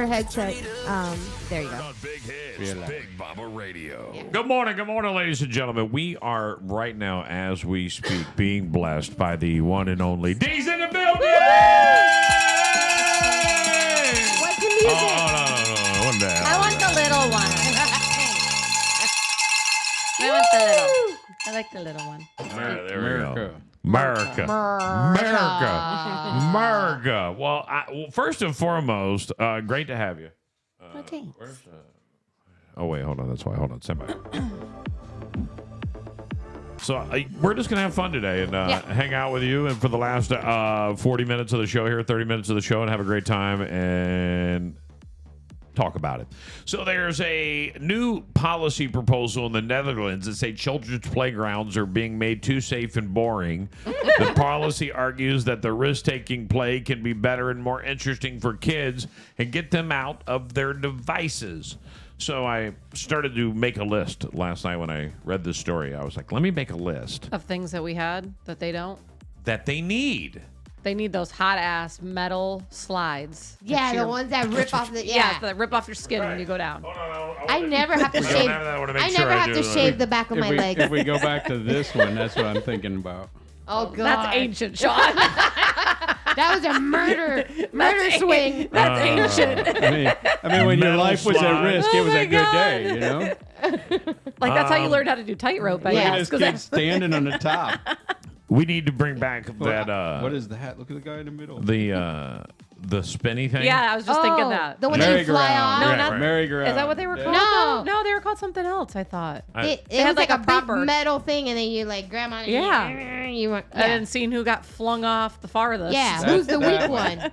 your headset. There you go. Big hits, Big Baba Radio. Yeah. Good morning, ladies and gentlemen. We are right now, as we speak, being blessed by the one and only D's in the building. What's the music? No. One day. I want the little one. I want the little. I like the little one. There we go. America. Well, first and foremost, great to have you. Okay. Oh, wait, hold on. That's why. Hold on. Stand by. So we're just going to have fun today and hang out with you. And for the last 40 minutes of the show here, 30 minutes of the show, and have a great time and talk about it. So there's a new policy proposal in the Netherlands that say children's playgrounds are being made too safe and boring. The policy argues that the risk-taking play can be better and more interesting for kids and get them out of their devices. So I started to make a list last night when I read this story. I was like, let me make a list Of things that we had that they don't. that they need. They need those hot ass metal slides. Yeah, the ones that rip off the. Yeah, that rip off your skin when you go down. I never have to shave. I never have to shave the back of my legs. If we go back to this one, that's what I'm thinking about. Oh God, That's ancient, Sean. That was a murder swing. That's ancient. I mean, when your Metal life was at slide. risk, it was my a good God. day, you know? Like that's how you learned how to do tightrope. I Yeah. guess. This kid standing on the top. We need to bring back that What is that? Look at the guy in the middle. the spinny thing. Yeah, I was just thinking that. The one that you fly Merry-go-round. off. No, not- Merry-go-round. Is that what they were called? No. No, they were called something else. I thought. It had was like like a a proper- big metal thing, and then you like grab on it. Yeah. And you went. And then seeing who got flung off the farthest. Yeah. That- Who's the that weak one. one?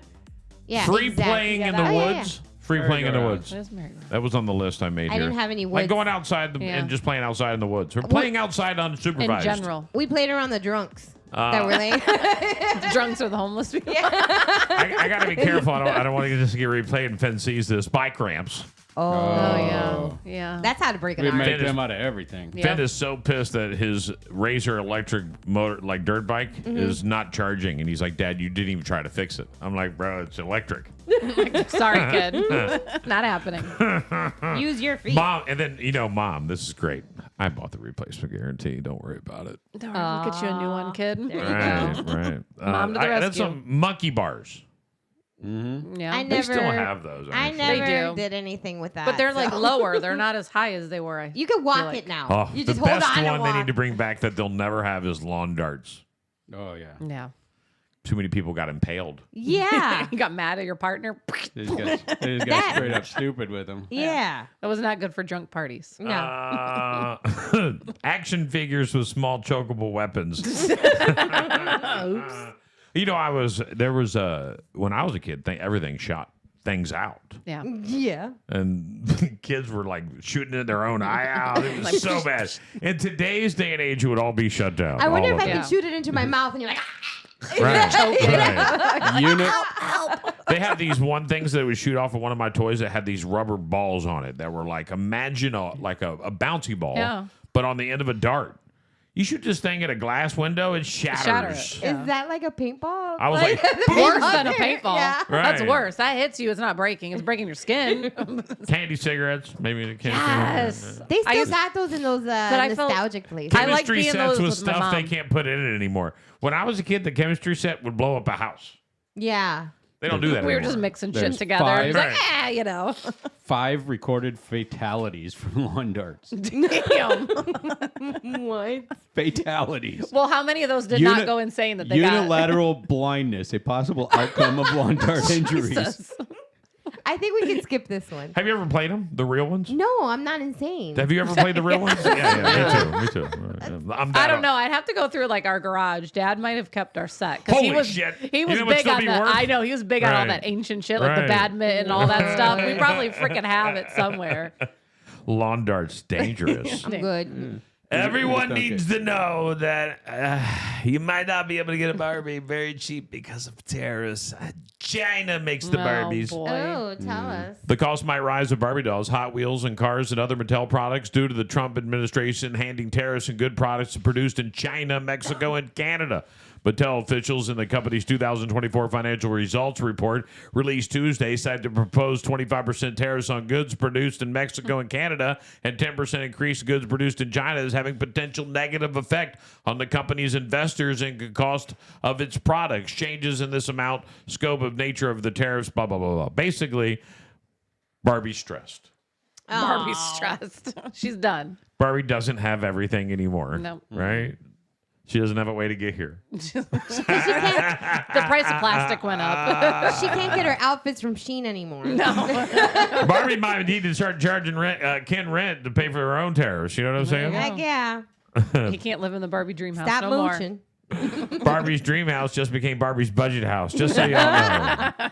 Yeah. Free exactly. playing Yeah, in the that- woods. Free playing in the Merry-go-round. woods. It is merry-go-round. That was on the list I made I here. didn't have any Like woods. going outside Yeah. and just playing outside in the woods, or playing outside unsupervised. In general, We played around the drunks. That were like. the drunks are the homeless people. I got to be careful. I don't want to just get replayed and Fenn sees this. Bike ramps. Oh yeah. That's how to break an We arm. make Finn is- them out of everything. Yeah. Fenn is so pissed that his Razor electric motor, like dirt bike, is not charging, and he's like, "Dad, you didn't even try to fix it." I'm like, "Bro, it's electric." Sorry, kid. Not happening. Use your feet. Mom, and then Mom, this is great. I bought the replacement guarantee. Don't worry about it. Don't worry, we'll get you a new one, kid. Right. Mom to the That's rescue. some monkey bars. Yeah. I They still Never- have those. I actually. never do. did anything with that. But they're like so. lower. They're not as high as they were. You can walk like- it now. Oh, you the just hold best on one and they walk. need to bring back that they'll never have is lawn darts. Oh, yeah. Yeah. Too many people got impaled. Yeah. You got mad at your partner. They just got That- straight up stupid with them. Yeah. That was not good for drunk parties. No. Action figures with small chokeable weapons. Oops. When I was a kid, everything shot things out. Yeah. Yeah. And kids were like shooting their own eye out. It was so bad. In today's day and age, it would all be shut down. I wonder all if I of it. Yeah. could shoot it into my mouth and you're like, Right. Unit. They had these one things that would shoot off of one of my toys that had these rubber balls on it that were like, imagine a bouncy ball, Yeah. but on the end of a dart. You shoot this thing at a glass window, it shatters. Shatter it. is that like a paintball? I was like, Worse than a paintball. Yeah. Right. That's worse. That hits you. It's not breaking. It's breaking your skin. candy cigarettes, maybe the candy Yes. They I still used- got those in those I felt- nostalgic places. I like chemistry being sets those with with my stuff they mom. can't put in it anymore. When I was a kid, the chemistry set would blow up a house. Yeah. They don't do that We were anymore. just mixing There's shit together. five- It was like, Right. 5 recorded fatalities from lawn darts. Damn. What? Fatalities. Well, how many of those did Uni- not go insane that they got? Unilateral blindness, a possible outcome of lawn dart injuries. Jesus. I think we can skip this one. Have you ever played them? The real ones? No, I'm not insane. Have you ever played the real ones? Yeah, me too. I don't know. I'd have to go through like our garage. Dad might have kept our set because he Holy was shit. he You was know what'd big still on be that. worth? I know he was big on all Right. that ancient shit like the Right. badminton and all that stuff. We probably freaking have it somewhere. Lawn darts, dangerous. I'm good. Everyone Okay. needs to know that you might not be able to get a Barbie very cheap because of tariffs. China makes the Barbies. Oh, boy. Oh, tell us. The cost might rise of Barbie dolls, Hot Wheels, and cars and other Mattel products due to the Trump administration handing tariffs and good products produced in China, Mexico, and Canada. Mattel officials in the company's 2024 financial results report released Tuesday cited the proposed 25% tariffs on goods produced in Mexico and Canada and 10% increase in goods produced in China as having potential negative effect on the company's investors and cost of its products. Changes in this amount, scope of nature of the tariffs, blah, blah, blah, blah. Basically, Barbie's stressed. Barbie's stressed. She's done. Barbie doesn't have everything anymore. No. Right? She doesn't have a way to get here. The price of plastic went up. She can't get her outfits from Shein anymore. Barbie might need to start charging Ken rent to pay for her own tariffs. You know what I'm saying? Heck yeah. He can't live in the Barbie dream house Stop no more. mooching. Barbie's dream house just became Barbie's budget house. Just so y'all know.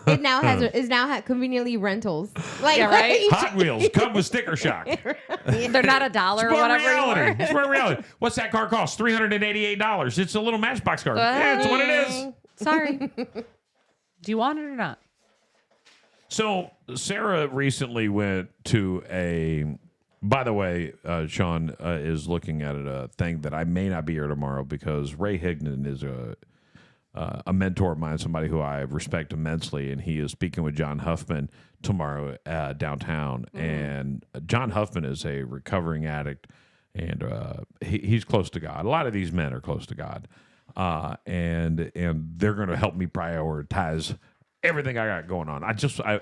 It now has conveniently rentals. Like, Yeah, right? Hot Wheels come with sticker shock. They're not $1 or whatever reality. anymore. It's more reality. What's that car cost? $388. It's a little Matchbox car. Yeah, it's what it is. Sorry. Do you want it or not? So Sarah recently went to a. By the way, Sean is looking at a thing that I may not be here tomorrow because Ray Higdon is a mentor of mine, somebody who I respect immensely, and he is speaking with John Huffman tomorrow downtown. And John Huffman is a recovering addict, and he's close to God. A lot of these men are close to God, and they're going to help me prioritize everything I got going on.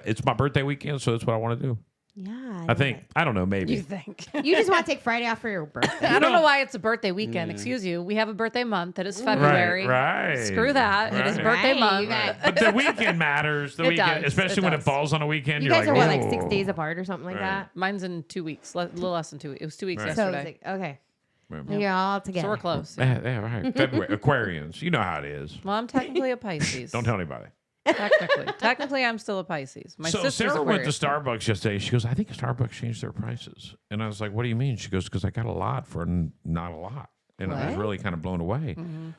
It's my birthday weekend, so that's what I want to do. Yeah. I think. I don't know. Maybe. You think? You just want to take Friday off for your birthday. I don't know why it's a birthday weekend. Excuse you. We have a birthday month. It is February. Right. Screw that. It is Right. birthday Right, month. you guys. But the weekend matters. The It weekend, does. especially It when it does. falls on a weekend. You You're guys like, are what, like "Whoa." 6 days apart or something like Right. that? Mine's in 2 weeks. A little less than 2 weeks. It was 2 weeks Right. So yesterday. it's like, okay. Right. You're all together. So we're close. Yeah, right. February. Aquarians. You know how it is. Well, I'm technically a Pisces. Don't tell anybody. Technically, I'm still a Pisces. My So sister's Sarah went to Aquarius. Starbucks yesterday. She goes, I think Starbucks changed their prices. And I was like, what do you mean? She goes, because I got a lot for not a lot. And I was What? really kind of blown away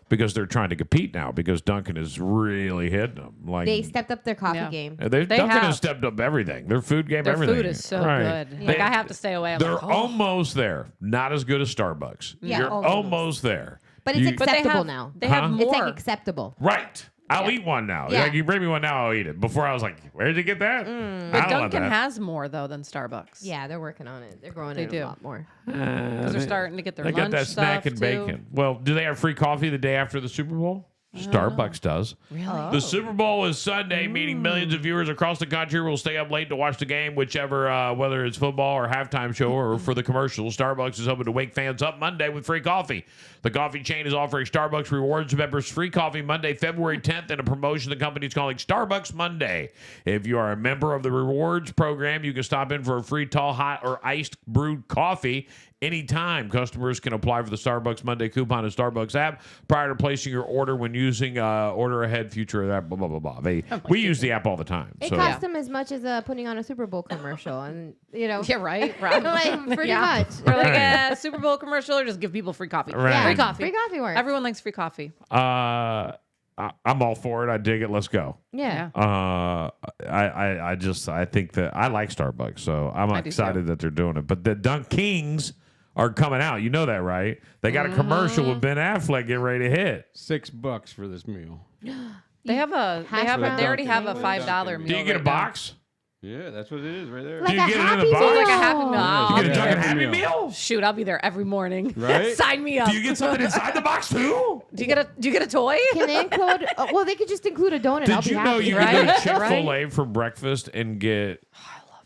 because they're trying to compete now because Dunkin' is really hitting them. Like They stepped up their coffee Yeah. game. Dunkin' have. has stepped up everything. Their food game, Their everything. food is so Right. good. Like, I have to stay away. I'm They're like, oh. almost there. Not as good as Starbucks. Yeah, You're almost. almost there. But it's You- But they acceptable have, now. They have Huh? more. It's like acceptable. Right. I'll eat one now. Yeah. Like, you bring me one now, I'll eat it. Before I was like, where did you get that? But I don't want Dunkin' that. has more though than Starbucks. Yeah, they're working on it. They're growing They it do. a lot more. because they're starting to get their They lunch got that snack stuff, and too. bacon. Well, do they have free coffee the day after the Super Bowl? Starbucks does. Really? The Super Bowl is Sunday, meaning millions of viewers across the country will stay up late to watch the game, whichever, whether it's football or halftime show or for the commercials. Starbucks is hoping to wake fans up Monday with free coffee. The coffee chain is offering Starbucks Rewards members free coffee Monday, February 10th, in a promotion the company is calling Starbucks Monday. If you are a member of the Rewards program, you can stop in for a free tall, hot, or iced brewed coffee anytime. Customers can apply for the Starbucks Monday coupon in Starbucks app prior to placing your order when using order ahead feature of that, blah, blah, blah, blah. We use the app all the time. It So costs them as much as putting on a Super Bowl commercial, and Yeah, right. Right. like pretty Yeah. much. We're like a Super Bowl commercial, or just give people free coffee. Right. Free coffee. Free coffee works. Everyone likes free coffee. I'm all for it. I dig it. Let's go. Yeah. I think that I like Starbucks, so I'm I do excited too. that they're doing it. But the Dunk Kings are coming out. You know that, right? They got a commercial with Ben Affleck getting ready to hit. $6 for this meal. They have a. They Hash have a. browns They already have a and $5 meal. Do you get a right now. box? Yeah, that's what it is right there. Like Do you a get it in Happy a box? Meal. Like a Happy Meal. You I'll get a be Dunkin' there. Happy Meal. Meal? Shoot, I'll be there every morning. Right? Sign me up. Do you get something inside the box too? Do you get a toy? Can they include? Well, they could just include a donut. I'll Did be you know happy. you Right? can go to Chick-fil-A for breakfast and get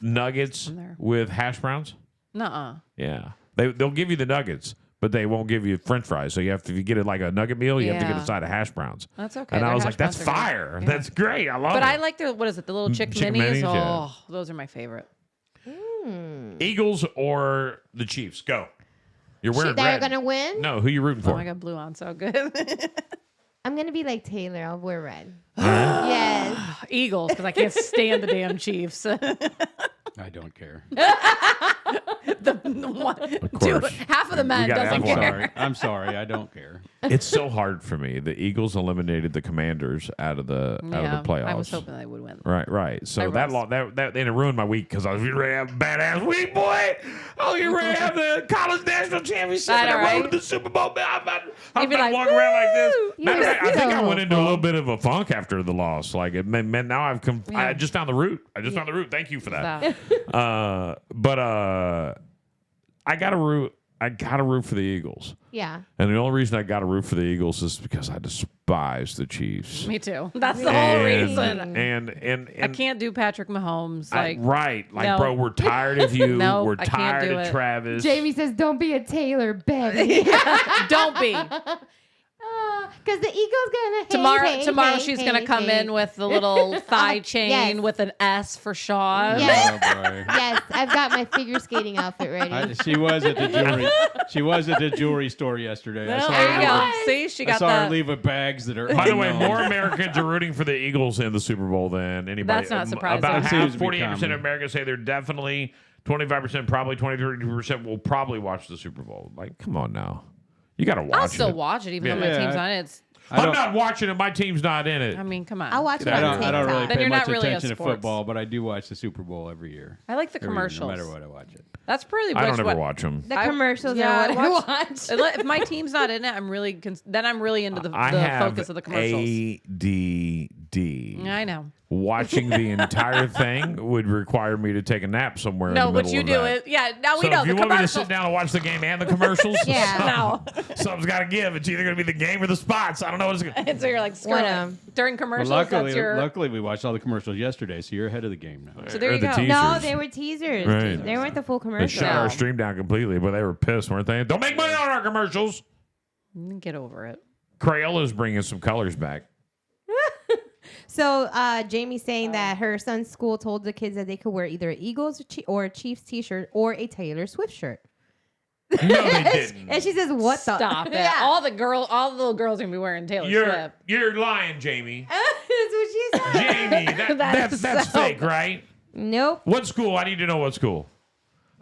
nuggets there. with hash browns? Nuh-uh. Yeah. They'll give you the nuggets, but they won't give you French fries. So you have to, if you get it like a nugget meal, you have to get Yeah. a side of hash browns. That's okay. And I Their was hash like, that's browns are good. fire. Yeah. That's great. I love But it. I like their, what is it, the little chicken Chicken minis? minis, yeah. Oh, those are my favorite. Eagles or the Chiefs? Go. You're wearing They're red. gonna win. No, who you rooting Oh, for? I got blue on, so good. I'm gonna be like Taylor. I'll wear red. Yes. Eagles, because I can't stand the damn Chiefs. I don't care. Of course. Half of the men gotta doesn't have one. care. Sorry. I'm sorry. I don't care. It's so hard for me. The Eagles eliminated the Commanders out of the playoffs. I was hoping they would win. Right. So was. that they ruined my week because I was getting ready to have a badass week, boy. Oh, you're ready to have the college national championship I know, and the road right? to the Super Bowl. I'm about You'd be like, walking around like this. Woo! Matter of fact, I think I Yeah. went into a little bit of a funk after the loss. Like it meant now I just found the root. I just found the root. Thank you for that. But I got to root. I got to root for the Eagles. Yeah. And the only reason I got to root for the Eagles is because I despise the Chiefs. Me too. That's the whole reason. And I can't do Patrick Mahomes. Like, no. no. Bro, we're tired of you. No, we're I can't tired do of it. Travis. Jamie says, "Don't be a Taylor, baby." don't be. Because the Eagles gonna Tomorrow she's gonna come in with the little thigh chain yes. with an S for Sean. Yes. Oh, boy. Yes, I've got my figure skating outfit ready. She was at the jewelry. She was at the jewelry store yesterday. Well, I saw there her you go. leave- See, she I got saw her that. leave with bags that are. By the way, unknown. more Americans are rooting for the Eagles in the Super Bowl than anybody. That's not surprising. About That half, seems to be 48% common. of Americans say they're definitely 25%, probably 23% will probably watch the Super Bowl. Like, come on now, you got to watch I'll it. still watch it, even though my Yeah. team's on it. It's, I'm not watching it. My team's not in it. I mean, come on. I'll watch it I on don't really TikTok. Then pay you're much not really attention to sports. football, but I do watch the Super Bowl every year. I like the Every year, commercials. no matter what, I watch it. That's pretty I much don't ever what. watch them. The I- commercials yeah, are what I watch. If my team's not in it, I'm really then I'm really into the I have focus of the commercials. ADD. I know. Watching the entire thing would require me to take a nap somewhere. No, in the but middle you of do that. it. Yeah, now we So know if the you want me to commercials. sit down and watch the game and the commercials, Yeah. No. something's got to give. It's either going to be the game or the spots. I don't know what it's going to And so you're like, screw One it. of 'em. During Well, commercials, luckily, that's your. luckily, we watched all the commercials yesterday, so you're ahead of the game now. So there Or you the go. teasers. No, they were teasers. Right. They weren't the full They commercial. shut our No. stream down completely, but they were pissed, weren't they? Don't make money on our commercials. Get over it. Crayola's bringing some colors back. So Jamie's saying that her son's school told the kids that they could wear either an Eagles or a Chiefs t-shirt or a Taylor Swift shirt. No, they didn't. And she says, "What the?" Stop it. Yeah. All the little girls are gonna be wearing Taylor Swift. You're lying, Jamie. That's what she said. Jamie, that's so- fake, right? Nope. What school? I need to know what school.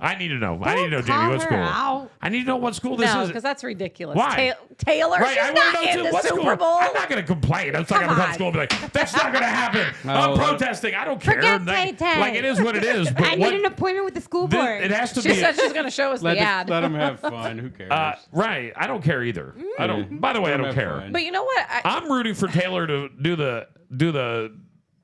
I need to know. I need to know, Don't Jamie, call what her school? out. I need to know what school this No, is. because that's ridiculous. Why? Taylor, Right, she's I not want to know in too. the What Super school? Bowl. I'm not going to complain. I'm not going to Come come on. to school and be like, that's not going to happen. I'm Oh, protesting. I don't care. Forget Like, Tay-Tay. like, it is what it is. But I what, need an appointment with the school this- board. it has to She be. said she's gonna show us the ad. Let them have fun. Who cares? Right. I don't care either. I don't. By the way, I Let don't 'em care. have fun. But you know what? I'm rooting for Taylor to do the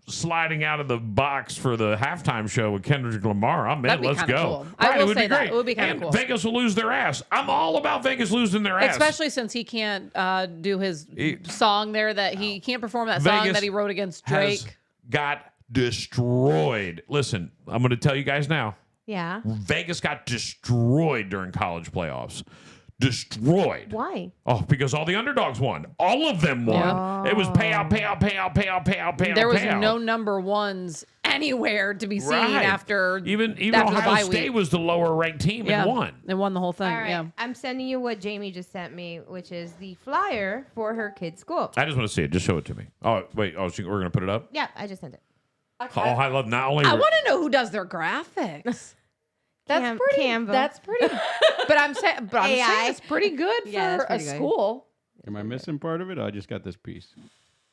sliding out of the box for the halftime show with Kendrick Lamar. I'm in. That'd be Let's kinda go. cool. I Right, will it would say be that. great. It would be kinda And cool. Vegas will lose their ass. I'm all about Vegas losing their ass. Especially since he can't do his song there that he can't perform that song Vegas that he wrote against has Drake. got destroyed. Listen, I'm going to tell you guys now. yeah. Vegas got destroyed during college playoffs. Destroyed. Why? Oh, because all the underdogs won. All of them won. Yeah. It was payout, payout, payout, payout, payout, payout. There was payout. no number ones anywhere to be seen Right. after even after the Ohio bye State week. was the lower ranked team Yeah, and won. and won the whole thing. All right. Yeah. I'm sending you what Jamie just sent me, which is the flyer for her kid's school. I just want to see it. Just show it to me. Oh wait. Oh, we're gonna put it up. Yeah, I just sent it. Oh, I love not only. I want to know who does their graphics. Canva. That's pretty. But I'm saying AI. it's pretty good Yeah, for that's a pretty good. school. Am I missing part of it? I just got this piece.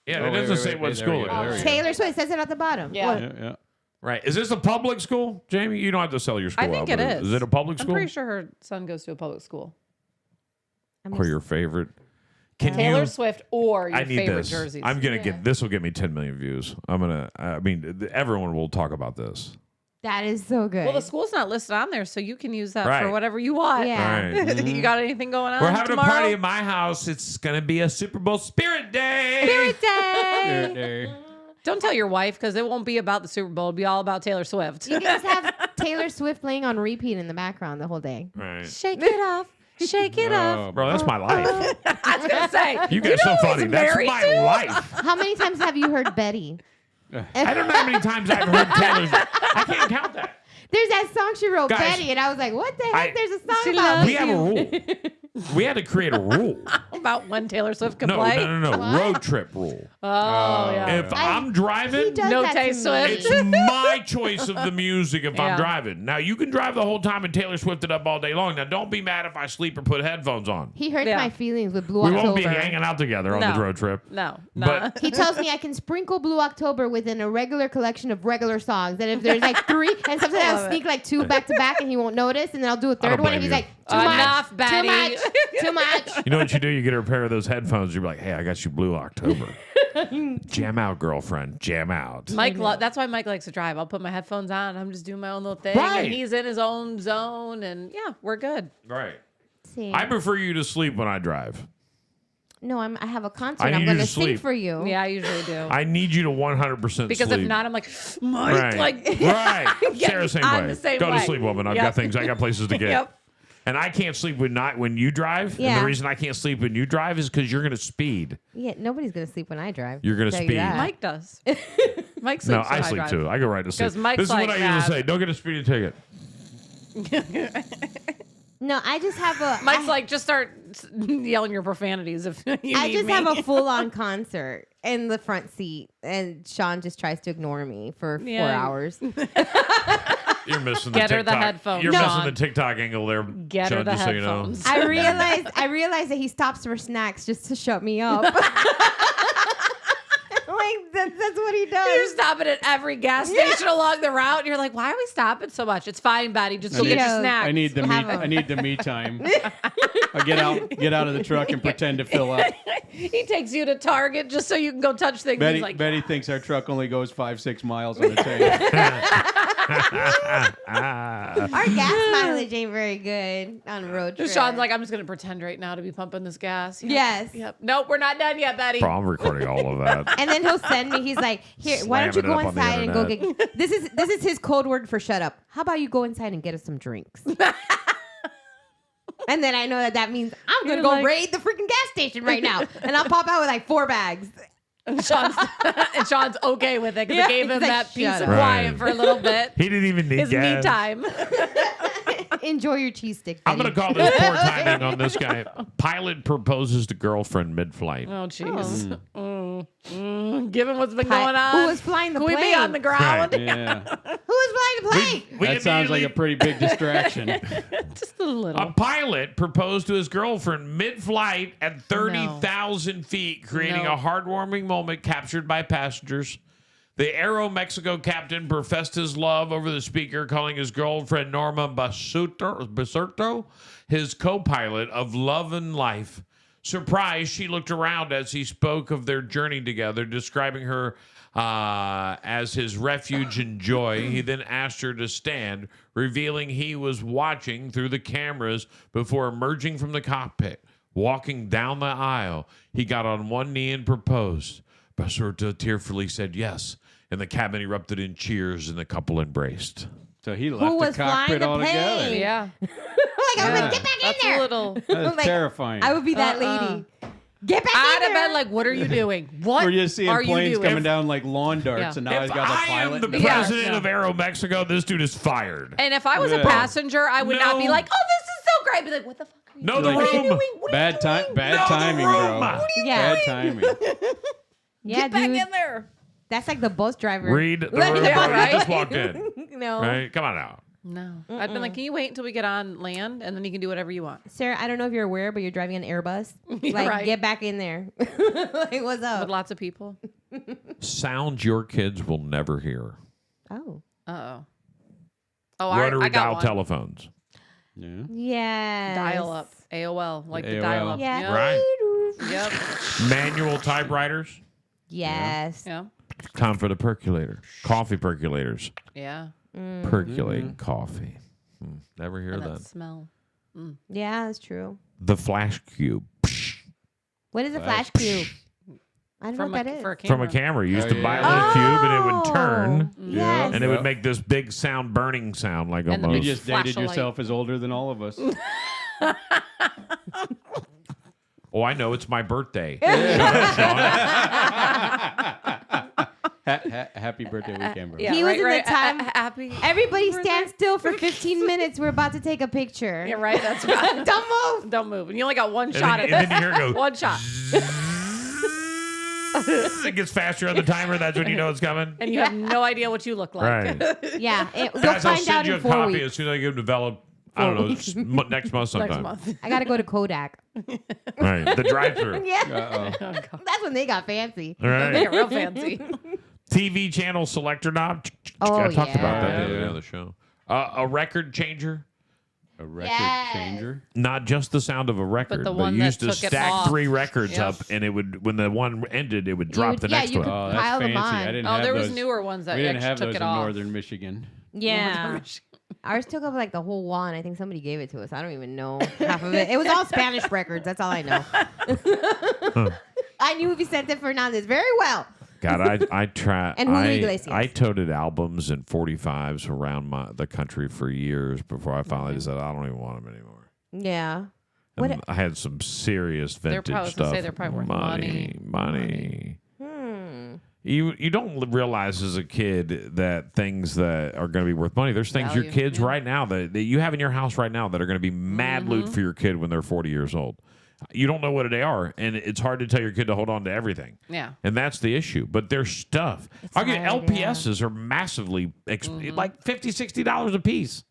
Yeah, Oh, it wait, doesn't wait, say wait, what there school we it go, there is. we go. Taylor Swift says it at the bottom. Yeah. Look. Yeah. Right. Is this a public school, Jamie? You don't have to sell your school. I think out, it but is. Is it a public I'm school pretty sure her son goes to a public school. or your favorite? Can Taylor you? Swift or your I need favorite this. jerseys. I'm gonna get this. Will get me 10 million views. I'm gonna. I mean, everyone will talk about this. That is so good. Well, the school's not listed on there, so you can use that Right. for whatever you want. Yeah. All right. You got anything going on? We're having tomorrow? a party at my house. It's gonna be a Super Bowl Spirit Day. Spirit Day. There. Don't tell your wife because it won't be about the Super Bowl. It'll be all about Taylor Swift. You can just have Taylor Swift playing on repeat in the background the whole day. Right. Shake it off. Shake it off. Oh, Bro, that's my life. I was going to say. You guys know are so who funny. he's That's married my to? life. How many times have you heard Betty? I don't know how many times I've heard Taylor's. I can't count that. There's that song she wrote, Guys, Betty, and I was like, what the heck? There's a song She about loves We have a rule. We had to create a rule. about when Taylor Swift can No, play? no. Road trip rule. Oh, yeah. If I'm driving, He does No that to taste me. Swift. it's my choice of the music if Yeah. I'm driving. Now, you can drive the whole time and Taylor Swift it up all day long. Now, don't be mad if I sleep or put headphones on. He hurts Yeah. my feelings with Blue We October. won't be hanging out together on No. the road trip. No. But- He tells me I can sprinkle Blue October within a regular collection of regular songs. And if there's like 3, and sometimes I'll Love it. sneak like 2 back to back, and he won't notice, and then I'll do a don't third one, blame and he's you. like, too Enough, much, Betty. too much, too much. You know what you do? You get her a pair of those headphones. You're like, hey, I got you Blue October. Jam out, girlfriend. Jam out. Mike, that's why Mike likes to drive. I'll put my headphones on. I'm just doing my own little thing. Right. And he's in his own zone. And yeah, we're good. Right. See, I prefer you to sleep when I drive. no, I have a concert. I need I'm you going to to sing sleep. for you. Yeah, I usually do. I need you to 100% Because sleep. if not, I'm like, Mike, Right. like, right. Getting Sarah, same on way. the same Go to way. sleep, woman. I've Yep. got things. I got places to get. Yep. And I can't sleep when you drive. And Yeah. the reason I can't sleep when you drive is because you're going to speed. Yeah, nobody's going to sleep when I drive. You're gonna Tell you speed. that. Mike does. Mike sleeps No, when I sleep drive. too. I go right to sleep. 'Cause Mike's this is what like I used to that. say. Don't get a speeding ticket. No, I just have a. Mike's like, just start yelling your profanities if you I need just me. have a full-on concert in the front seat, and Sean just tries to ignore me for 4 Yeah. hours. You're missing the Get her TikTok. the headphones, You're Sean. missing the TikTok angle there. Get her Sean, the just headphones. I realized that he stops for snacks just to shut me up. Like that's what he You're does. stopping at every gas station along the route. And you're like, why are we stopping so much? It's fine, Betty. Just go get your Cheetos. snacks. I need the me. Have 'em. I need the me time. I get out of the truck and pretend to fill up. He takes you to Target just so you can go touch things. Betty, He's like, Betty thinks our truck only goes 5-6 miles on the tank. Our gas mileage ain't very good on road trips. Sean's like, I'm just gonna pretend right now to be pumping this gas. Yep. Yes. Yep. Nope, we're not done yet, Betty. Bro, I'm recording all of that. and then he'll send me. He's like, "Here, why don't you Slamming it go up on the inside and go internet. get?" This is his code word for shut up. How about you go inside and get us some drinks? And then I know that means I'm gonna You're go like- raid the freaking gas station right now, and I'll pop out with like 4 bags. And Sean's okay with it because Yeah, it gave him he's like, that peace "Shut of up." quiet Right. for a little bit. He didn't even need His me gas. time. Enjoy your cheese sticks. I'm going to Betty. call this poor timing on this guy. Pilot proposes to girlflight mid-flight. Oh, jeez. Given what's been going on, Who was flying the can we be plane? on the ground? Right. Yeah, Who was flying the plane? We that sounds like a immediately- pretty big distraction. Just a little. A pilot proposed to his girlfriend mid-flight at 30,000 feet, creating No. a heartwarming moment captured by passengers. The Aeromexico captain professed his love over the speaker, calling his girlfriend Norma Basurto his co-pilot of love and life. Surprised, she looked around as he spoke of their journey together, describing her as his refuge and joy. He then asked her to stand, revealing he was watching through the cameras before emerging from the cockpit. Walking down the aisle, he got on one knee and proposed. Basurto tearfully said yes, and the cabin erupted in cheers, and the couple embraced. So he Who left the was flying cockpit the altogether. plane? yeah. Like I was Yeah. like, get back in That's there. a little. That's Like, terrifying. I would be that lady. Get back I'd in have there. been like, what are you doing? What We're just seeing are you planes doing? coming down like lawn darts, Yeah. and now he's If got the I pilot. am the in Yeah. president Yeah. of Aeromexico, this dude is fired. And if I was a Yeah. passenger, I would not be No. like, oh, this is so great. I'd be like, what the fuck are you No, doing? the Like, room. What are Bad you time. doing? Bad No, the timing, room. bro. Yeah. Bad timing. Yeah, Get back dude. in there. That's like the bus driver. Read the Let me room know. before you right? just walked in. No. Right? Come on now. No. I'd been like, can you wait until we get on land and then you can do whatever you want? Sarah, I don't know if you're aware, but you're driving an Airbus. Yeah, Like, right. get back in there. Like, what's With up? lots of people. Sounds your kids will never hear. Oh. Uh-oh. Oh, Rotary I got dial one. telephones. Yeah. Yeah. Dial up. AOL. Like the AOL. dial up. Yeah. Yep. Right. Yep. Manual typewriters. Yes. Yeah. Time for the percolator. Coffee percolators. Yeah. Percolate coffee. Never hear And that. that smell. Yeah, that's true. The flash cube. What is a flash cube? I don't know what that is. For a From camera. a camera. You used Oh, to buy a yeah. little cube and it would turn. Yes. And it would make this big sound, burning sound, like And the You almost. just Flash dated a light. yourself as older than all of us. Oh, I know. It's my birthday. Shut up, Sean. Happy birthday weekend, bro. Yeah, He was in the time- Happy. Everybody stand still for 15 minutes. We're about to take a picture. Yeah, right. That's right. Don't move. Don't move. And you only got one shot then, at and then you hear it go. One shot. It gets faster on the timer. That's when you know it's coming. And you have no idea what you look like. Right. Yeah, you'll Guys, I'll find send out you a in 4 copy weeks. as soon as I get them developed. I don't know, next month sometime. Next month. I gotta go to Kodak. Right. The drive-through. Yeah, that's when they got fancy. All right. They're real fancy. TV channel selector knob. Oh, I talked about that the yeah. other day on the show. A record changer. A record Yes. changer. Not just the sound of a record, the but one you that used to took it stack off. 3 records Yep. up, and it would, when the one ended, it would drop would- the yeah, next you one. could- Oh, that's Pile them fancy. on. I didn't Oh, have there those. was newer ones that We didn't actually have took those it in off. Northern Michigan. Yeah. Ours took up like the whole wall, and I think somebody gave it to us. I don't even know half of it. It was all Spanish records. That's all I know. I knew Vicente Fernandez very well. God, I try. And Julio Iglesias. I toted albums and 45s around the country for years before I finally said I don't even want them anymore. Yeah. And What? I had some serious They're vintage probably- I was gonna stuff. say they're probably worth money. You don't realize as a kid that things that are going to be worth money. There's things your Value, kids yeah. right now that you have in your house right now that are going to be mad loot Mm-hmm. for your kid when they're 40 years old. You don't know what they are, and it's hard to tell your kid to hold on to everything. Yeah. And that's the issue. But there's stuff. I'll get hard, LPSs are massively like $50, $60 a piece.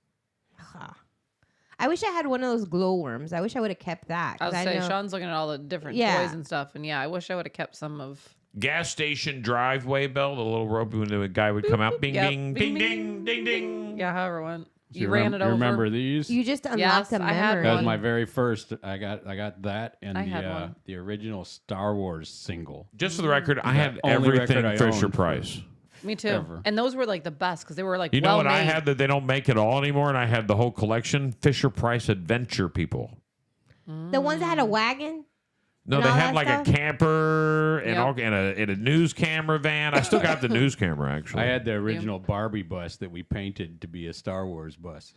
I wish I had one of those glowworms. I wish I would have kept that. I 'cause was say know- Sean's looking at all the different Yeah. toys and stuff, and yeah, I wish I would have kept some of. Gas station driveway bell, the little rope when the guy would come out. Bing, Yep. ding, Bing, ding, ding, ding. Yeah, however it went. So You ran it over. You remember these? You just unlocked Yes, a I had memory. That was one. my very first. I got that and I had the one. the original Star Wars single. Just for the record, I had only everything record I Fisher owned. Price. Me too. Ever. And those were like the best because they were like You know well what I made. had that they don't make at all anymore, and I had the whole collection. Fisher Price Adventure People. The ones that had a wagon. No, And they all had that like stuff? a camper and, Yep. all, and a news camera van. I still got the news camera actually. I had the original Barbie bus that we painted to be a Star Wars bus.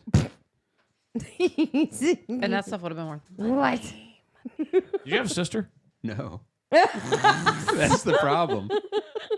And that stuff would have been worth. What? Did you have a sister? No, that's the problem.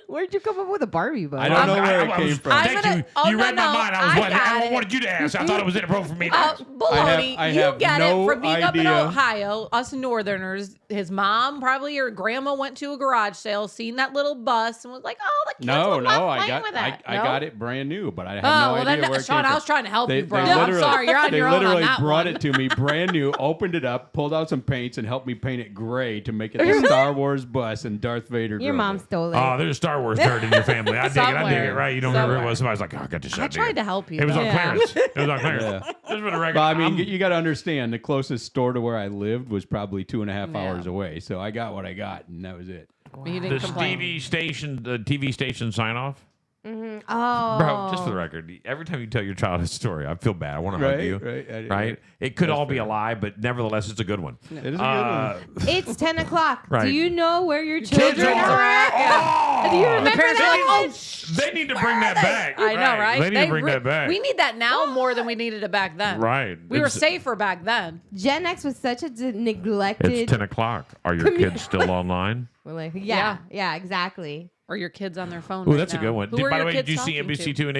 Where'd you come up with a Barbie bus? I don't know where it I came was- from. Thank gonna- you. oh, You no, read my no, mind. I was I wondering. got I it. wanted you to ask. I thought it was inappropriate for me to ask. Baloney. I You have get no it from being up in idea. Ohio. Us Northerners. His mom, probably your grandma, went to a garage sale, seen that little bus, and was like, "Oh, the kids No, would love no, I playing got with that." I No? got it brand new, but I have Oh, no well, idea then, where it Sean, came I was from. trying to help you, bro. They I'm literally- sorry, you're on they your own on literally that brought one. it to me brand new, opened it up, pulled out some paints, and helped me paint it gray to make it the Star Wars bus and Darth Vader. Your drove mom it. stole it. Oh, there's a Star Wars nerd in your family. I dig it. I dig it. Somewhere. Right? You don't remember who it Somewhere. was. Somebody's like, oh, I got this I idea. tried to help you. It was though. on Yeah. clearance. It was on clearance. Yeah. Just for the record. But I mean, I'm- you got to understand, the closest store to where I lived was probably 2.5 Yeah. hours away. So I got what I got, and that was it. You didn't the complain. TV station sign off. Oh. Bro, just for the record, every time you tell your child a story, I feel bad. I want to hug Right, you. right. Right? It could That's all be a fair. lie, but nevertheless, it's a good one. It is a good one. It's 10 o'clock. Right. Do you know where your Kids children are. are at? Do you remember parents are that? like, "Oh, They need to bring that back. I know, right? They need to bring that back. We need that now more than we needed it back then. Right. We were It's- safer back then. Gen X was such a neglected. It's 10 o'clock. Are your kids still online? We're like, yeah, exactly. Or your kids on their phone. Oh, right that's a now. good one. Who are By the your way, kids did you see talking to? NBC2 and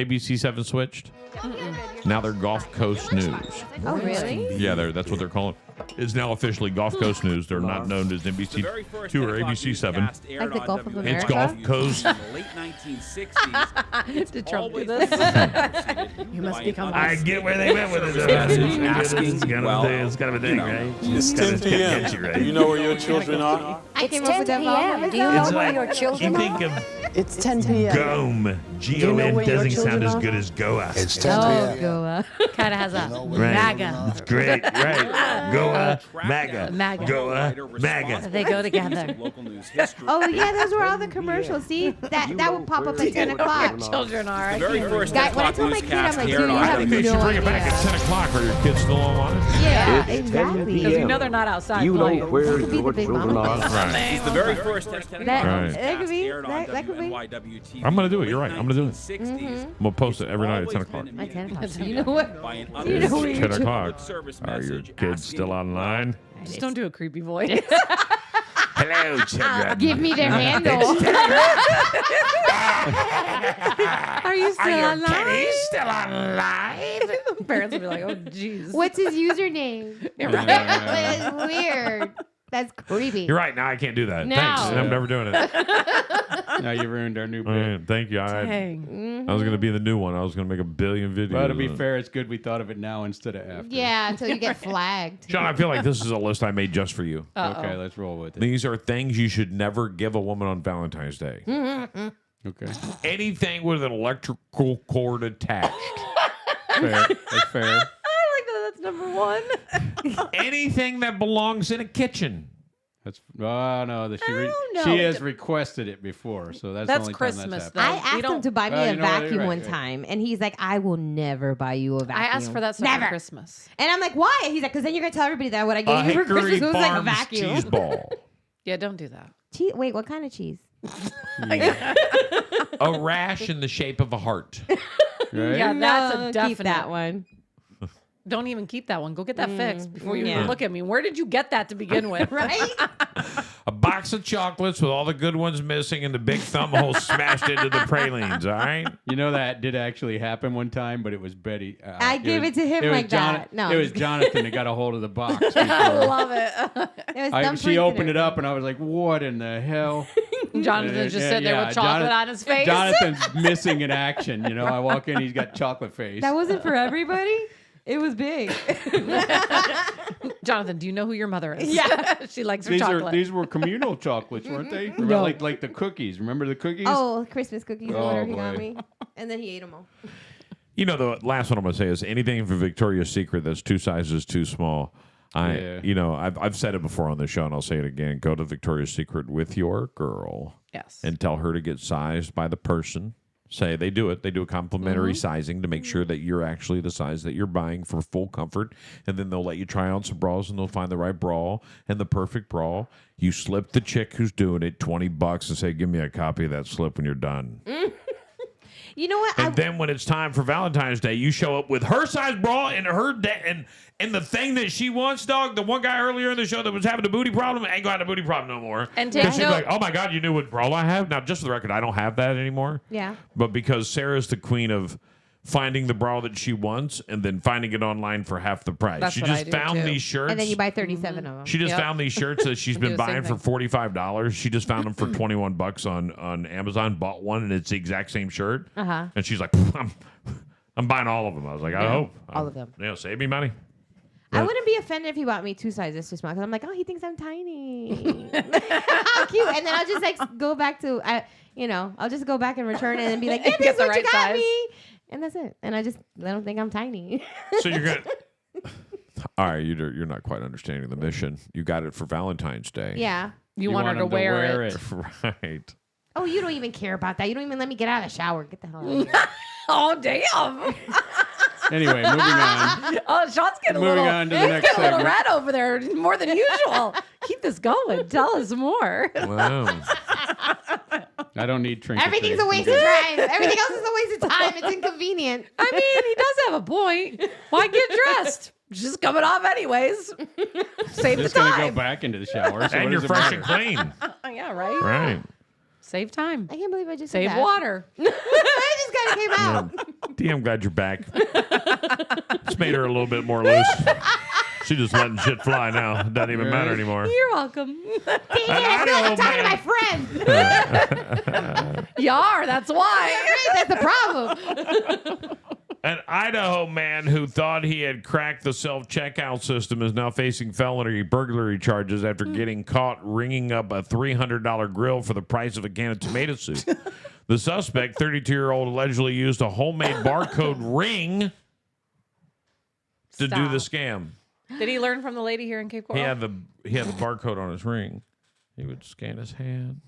ABC7 switched? Now they're Gulf Coast News. Oh, really? Yeah, that's what they're calling. It's now officially Gulf Coast News. They're not known as NBC2 or ABC7. Like the Gulf of It's America? Gulf Coast. In the late 1960s. Did Trump do always this? You must become I get where they went with it. Asking, It's kind well, of a thing, right? It's 10 p.m. Do you know where your children are? I It's came up 10 with that p.m. Do you know It's where like, your you children think are? of It's 10 p.m. GOM. know G-O-N where your doesn't sound children as are? good as GOA. It's 10 Oh, p.m. Goa. Kind of has a Right. MAGA. It's great, right? GOA, MAGA. MAGA. GOA, MAGA. They go together. Local news history. Oh, yeah, those were all the commercials. See, that would pop up at 10 o'clock. Children are. The very first Guy, when I 10 told my o'clock kid, I'm like, newscast dude, aired you on have They should no bring it back idea. at 10 o'clock. Are your kids still online? Yeah, It's 10 exactly. Because you p.m. know they're not outside You know playing. where Could be the your big children mama are. thing. Right. He's the very first 10 o'clock That newscast could be. aired on That could be. WNYW-TV I'm gonna do it. You're in right. I'm gonna do it. 1960s. I'm going to post it every night at 10 o'clock. At 10 o'clock. You know what? By an You know where It's your 10 o'clock. service Are your message kids asking, still online? Just don't do a creepy voice. Hello, children. Give me their handle. Are you still alive? kitties still alive? Parents will be like, oh, jeez. What's his username? That's weird. That's creepy. You're right. Now I can't do that. No. Thanks. I'm never doing it. Now you ruined our new All bit. right, thank you. Dang. I was going to be the new one. I was going to make a billion videos. But to be fair, it's good we thought of it now instead of after. Yeah, until you get flagged. Sean, I feel like this is a list I made just for you. Okay, let's roll with it. These are things you should never give a woman on Valentine's Day. Okay. Anything with an electrical cord attached. Fair. That's fair. I like that. That's number one. Anything that belongs in a kitchen. That's no. don't know. She has requested it before, so that's the That's only Christmas, time that's I happened. asked him don't- to buy me Well, a you know what, vacuum right, one right. time, and he's like, "I will never buy you a vacuum." I asked for that stuff never. for Christmas. And I'm like, "Why?" He's like, "Because then you're gonna tell everybody that what I A gave you for Hickory Christmas was like a Farms vacuum." cheese ball. Yeah, don't do that. Wait, what kind of cheese? A rash in the shape of a heart. Right? Yeah, that's a No, definite. keep that one. Don't even keep that one. Go get that fixed before you yeah. look at me. Where did you get that to begin with? Right? A box of chocolates with all the good ones missing and the big thumb hole smashed into the pralines, all right? You know that did actually happen one time, but it was Betty. I gave it to him was like that. No, it I'm was just kidding. Jonathan that got a hold of the box. I before. love it. It was She opened it up, and I was like, "What in the hell?" Jonathan's just sitting there with chocolate on his face. Jonathan's missing in action. You know, I walk in, he's got chocolate face. That wasn't for everybody. It was big. Jonathan, do you know who your mother is? Yeah. She likes her chocolate. These were communal chocolates, weren't they? No. Like the cookies. Remember the cookies? Oh, Christmas cookies or Oh, whatever he got boy. me, and then he ate them all. You know, the last one I'm going to say is anything from Victoria's Secret that's 2 sizes too small. I've said it before on the show, and I'll say it again. Go to Victoria's Secret with your girl Yes. and tell her to get sized by the person. Say they do it. They do a complimentary sizing to make sure that you're actually the size that you're buying for full comfort. And then they'll let you try on some bras, and they'll find the right bra and the perfect bra. You slip the chick who's doing it $20 and say, "Give me a copy of that slip when you're done." You know what? And then when it's time for Valentine's Day, you show up with her size bra and her and the thing that she wants, dog. The one guy earlier in the show that was having a booty problem ain't gonna have a booty problem no more. And take Because she's note- like, "Oh my God, you knew what bra I have." Now, just for the record, I don't have that anymore. Yeah. But because Sarah's the queen of finding the bra that she wants and then finding it online for half the price. That's She what I just do, found too. these shirts. And then you buy 37 of them. She just Yep. found these shirts that she's I do been the same buying for thing. $45. She just found them for $21 on Amazon. Bought one, and it's the exact same shirt. Uh-huh. And she's like, I'm buying all of them. I was like, I hope all of them. Yeah, save me money. I wouldn't be offended if he bought me 2 sizes too small because I'm like, oh, he thinks I'm tiny. How cute! And then I'll just like go back to, I'll just go back and return it and be like, yeah, Get this is the what you right got size. me, and that's it. And I don't think I'm tiny. So you're gonna. All right, you're not quite understanding the mission. You got it for Valentine's Day. Yeah. You want her to him wear it. Right. Oh, you don't even care about that. You don't even let me get out of the shower. Get the hell out of here. Oh, damn. Anyway, moving on. Oh, Sean's getting a Moving little, on to the he's next getting a little segment. red over there, more than usual. Keep this going. Tell us more. Wow. I don't need trinkets. Everything's a waste of time. Everything else is a waste of time. It's inconvenient. I mean, he does have a point. Why get dressed? Just coming off anyways. Save the Just gonna go time. back into the shower. So And what you're does it fresh matter? and clean. Yeah, right? Right. Save time. I can't believe I just Save said that. water. I just kind of came out. D, I'm glad you're back. It's made her a little bit more loose. She's just letting shit fly now. It doesn't even matter anymore. You're welcome. Dang it, I feel like I'm talking to my friend. You are. That's why. That's the problem. An Idaho man who thought he had cracked the self-checkout system is now facing felony burglary charges after getting caught ringing up a $300 grill for the price of a can of tomato soup. The suspect, 32-year-old, allegedly used a homemade barcode ring to do the scam. Did he learn from the lady here in Cape Coral? He had the barcode on his ring. He would scan his hand.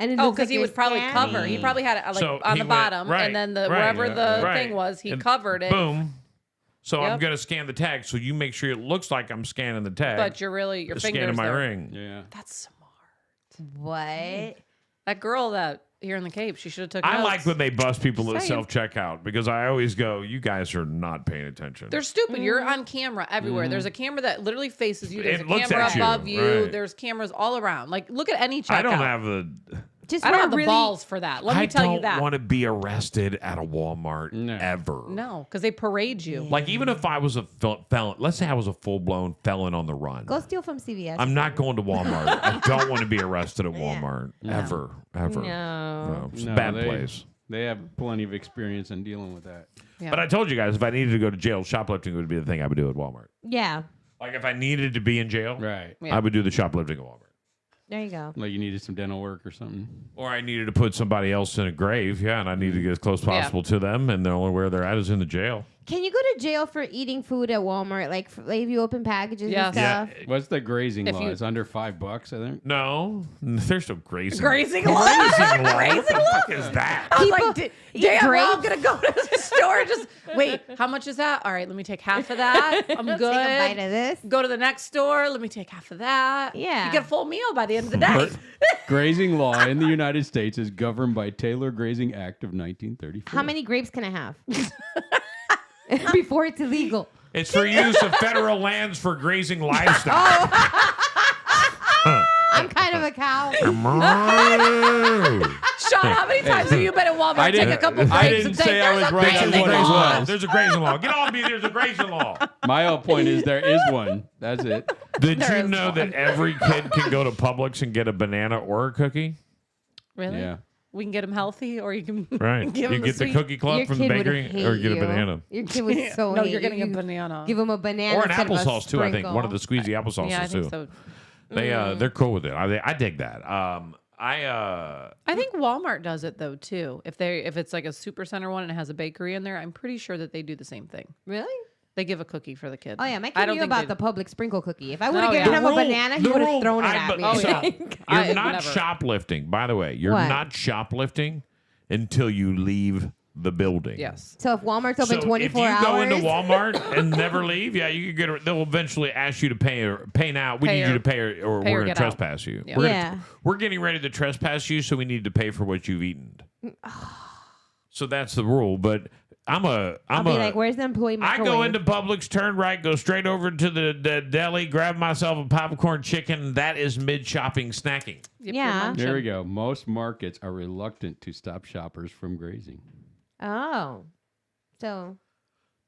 And it Oh, looks because like he you're would probably scanning. cover. He probably had it like So on he the went- bottom, right, and then right, wherever the right. thing was, he And covered it. Boom. So I'm Yep. going to scan the tag. So you make sure it looks like I'm scanning the tag. But you're really your scanning fingers my there. ring. Yeah. That's smart. What? That girl that here in the Cape. She should have took I notes. like when they bust people at Saying. self-checkout because I always go, you guys are not paying attention. They're stupid. You're on camera everywhere. There's a camera that literally faces you. There's It a looks camera at you, above you. right. There's cameras all around. Like, look at any checkout. I don't have the... Just I don't wear have the really, balls for that. Let me tell you that. I don't want to be arrested at a Walmart ever. No, because they parade you. Like, even if I was a felon, let's say I was a full-blown felon on the run. Go steal from CVS. I'm not going to Walmart. I don't want to be arrested at Walmart. Ever. No. It's a bad place. They have plenty of experience in dealing with that. Yeah. But I told you guys, if I needed to go to jail, shoplifting would be the thing I would do at Walmart. Yeah. Like, if I needed to be in jail, Right. Yeah. I would do the shoplifting at Walmart. There you go. Like you needed some dental work or something. Or I needed to put somebody else in a grave, and I need to get as close as possible to them, and the only where they're at is in the jail. Can you go to jail for eating food at Walmart? Like if you open packages Yes. and stuff? What's the grazing If law? you- It's under $5, I think. No, there's no grazing. Grazing law? Grazing law? What Grazing the law? fuck is that? I was People like, eat damn, we're all grapes. going to go to the store. Just wait, how much is that? All right, let me take half of that. I'm good. Take a bite of this. Go to the next store. Let me take half of that. Yeah. You get a full meal by the end of the day. Grazing law in the United States is governed by Taylor Grazing Act of 1934. How many grapes can I have? Before it's illegal. It's for use of federal lands for grazing livestock. I'm kind of a cow. Sean, how many times have you been at Walmart? I Take a didn't- couple I grapes didn't and say say, I "There's was a right on grazing what it law." was. There's a grazing law. Get on me. There's a grazing law. My whole point is there is one. That's it. Did There you is know one. that every kid can go to Publix and get a banana or a cookie? Really? Yeah. We can get them healthy, or you can Right. give You them get the sweet. cookie club Your from the kid would bakery hate or get a you. banana. Your kid would so No, hate you're getting you. a banana. Give him a banana Or an instead of a applesauce too, I think. sprinkle. One of the squeezy applesauces Yeah, I think too. so. They're cool with it. I dig that. I think Walmart does it though too. If it's like a supercenter one and it has a bakery in there, I'm pretty sure that they do the same thing. Really? They give a cookie for the kid. Oh yeah, my I kid don't knew think about they- the public sprinkle cookie. If I would have Oh, given yeah. him a banana, he would have thrown it at me. Oh, yeah. You're I- not never. shoplifting. By the way, you're What? not shoplifting until you leave the building. Yes. So if Walmart's open So 24 if you hours, go into Walmart and never leave, yeah, you could get. They'll eventually ask you to pay now. We Pay need or- you to pay, or pay or we're going get to out. trespass you. Yeah. We're we're getting ready to trespass you, so we need to pay for what you've eaten. So that's the rule. But I'll be like, "Where's the employee I microwave?" go into Publix, turn right, go straight over to the deli, grab myself a popcorn chicken. That is mid-shopping snacking. Yep, Yeah. you're munching. There we go. Most markets are reluctant to stop shoppers from grazing. Oh, so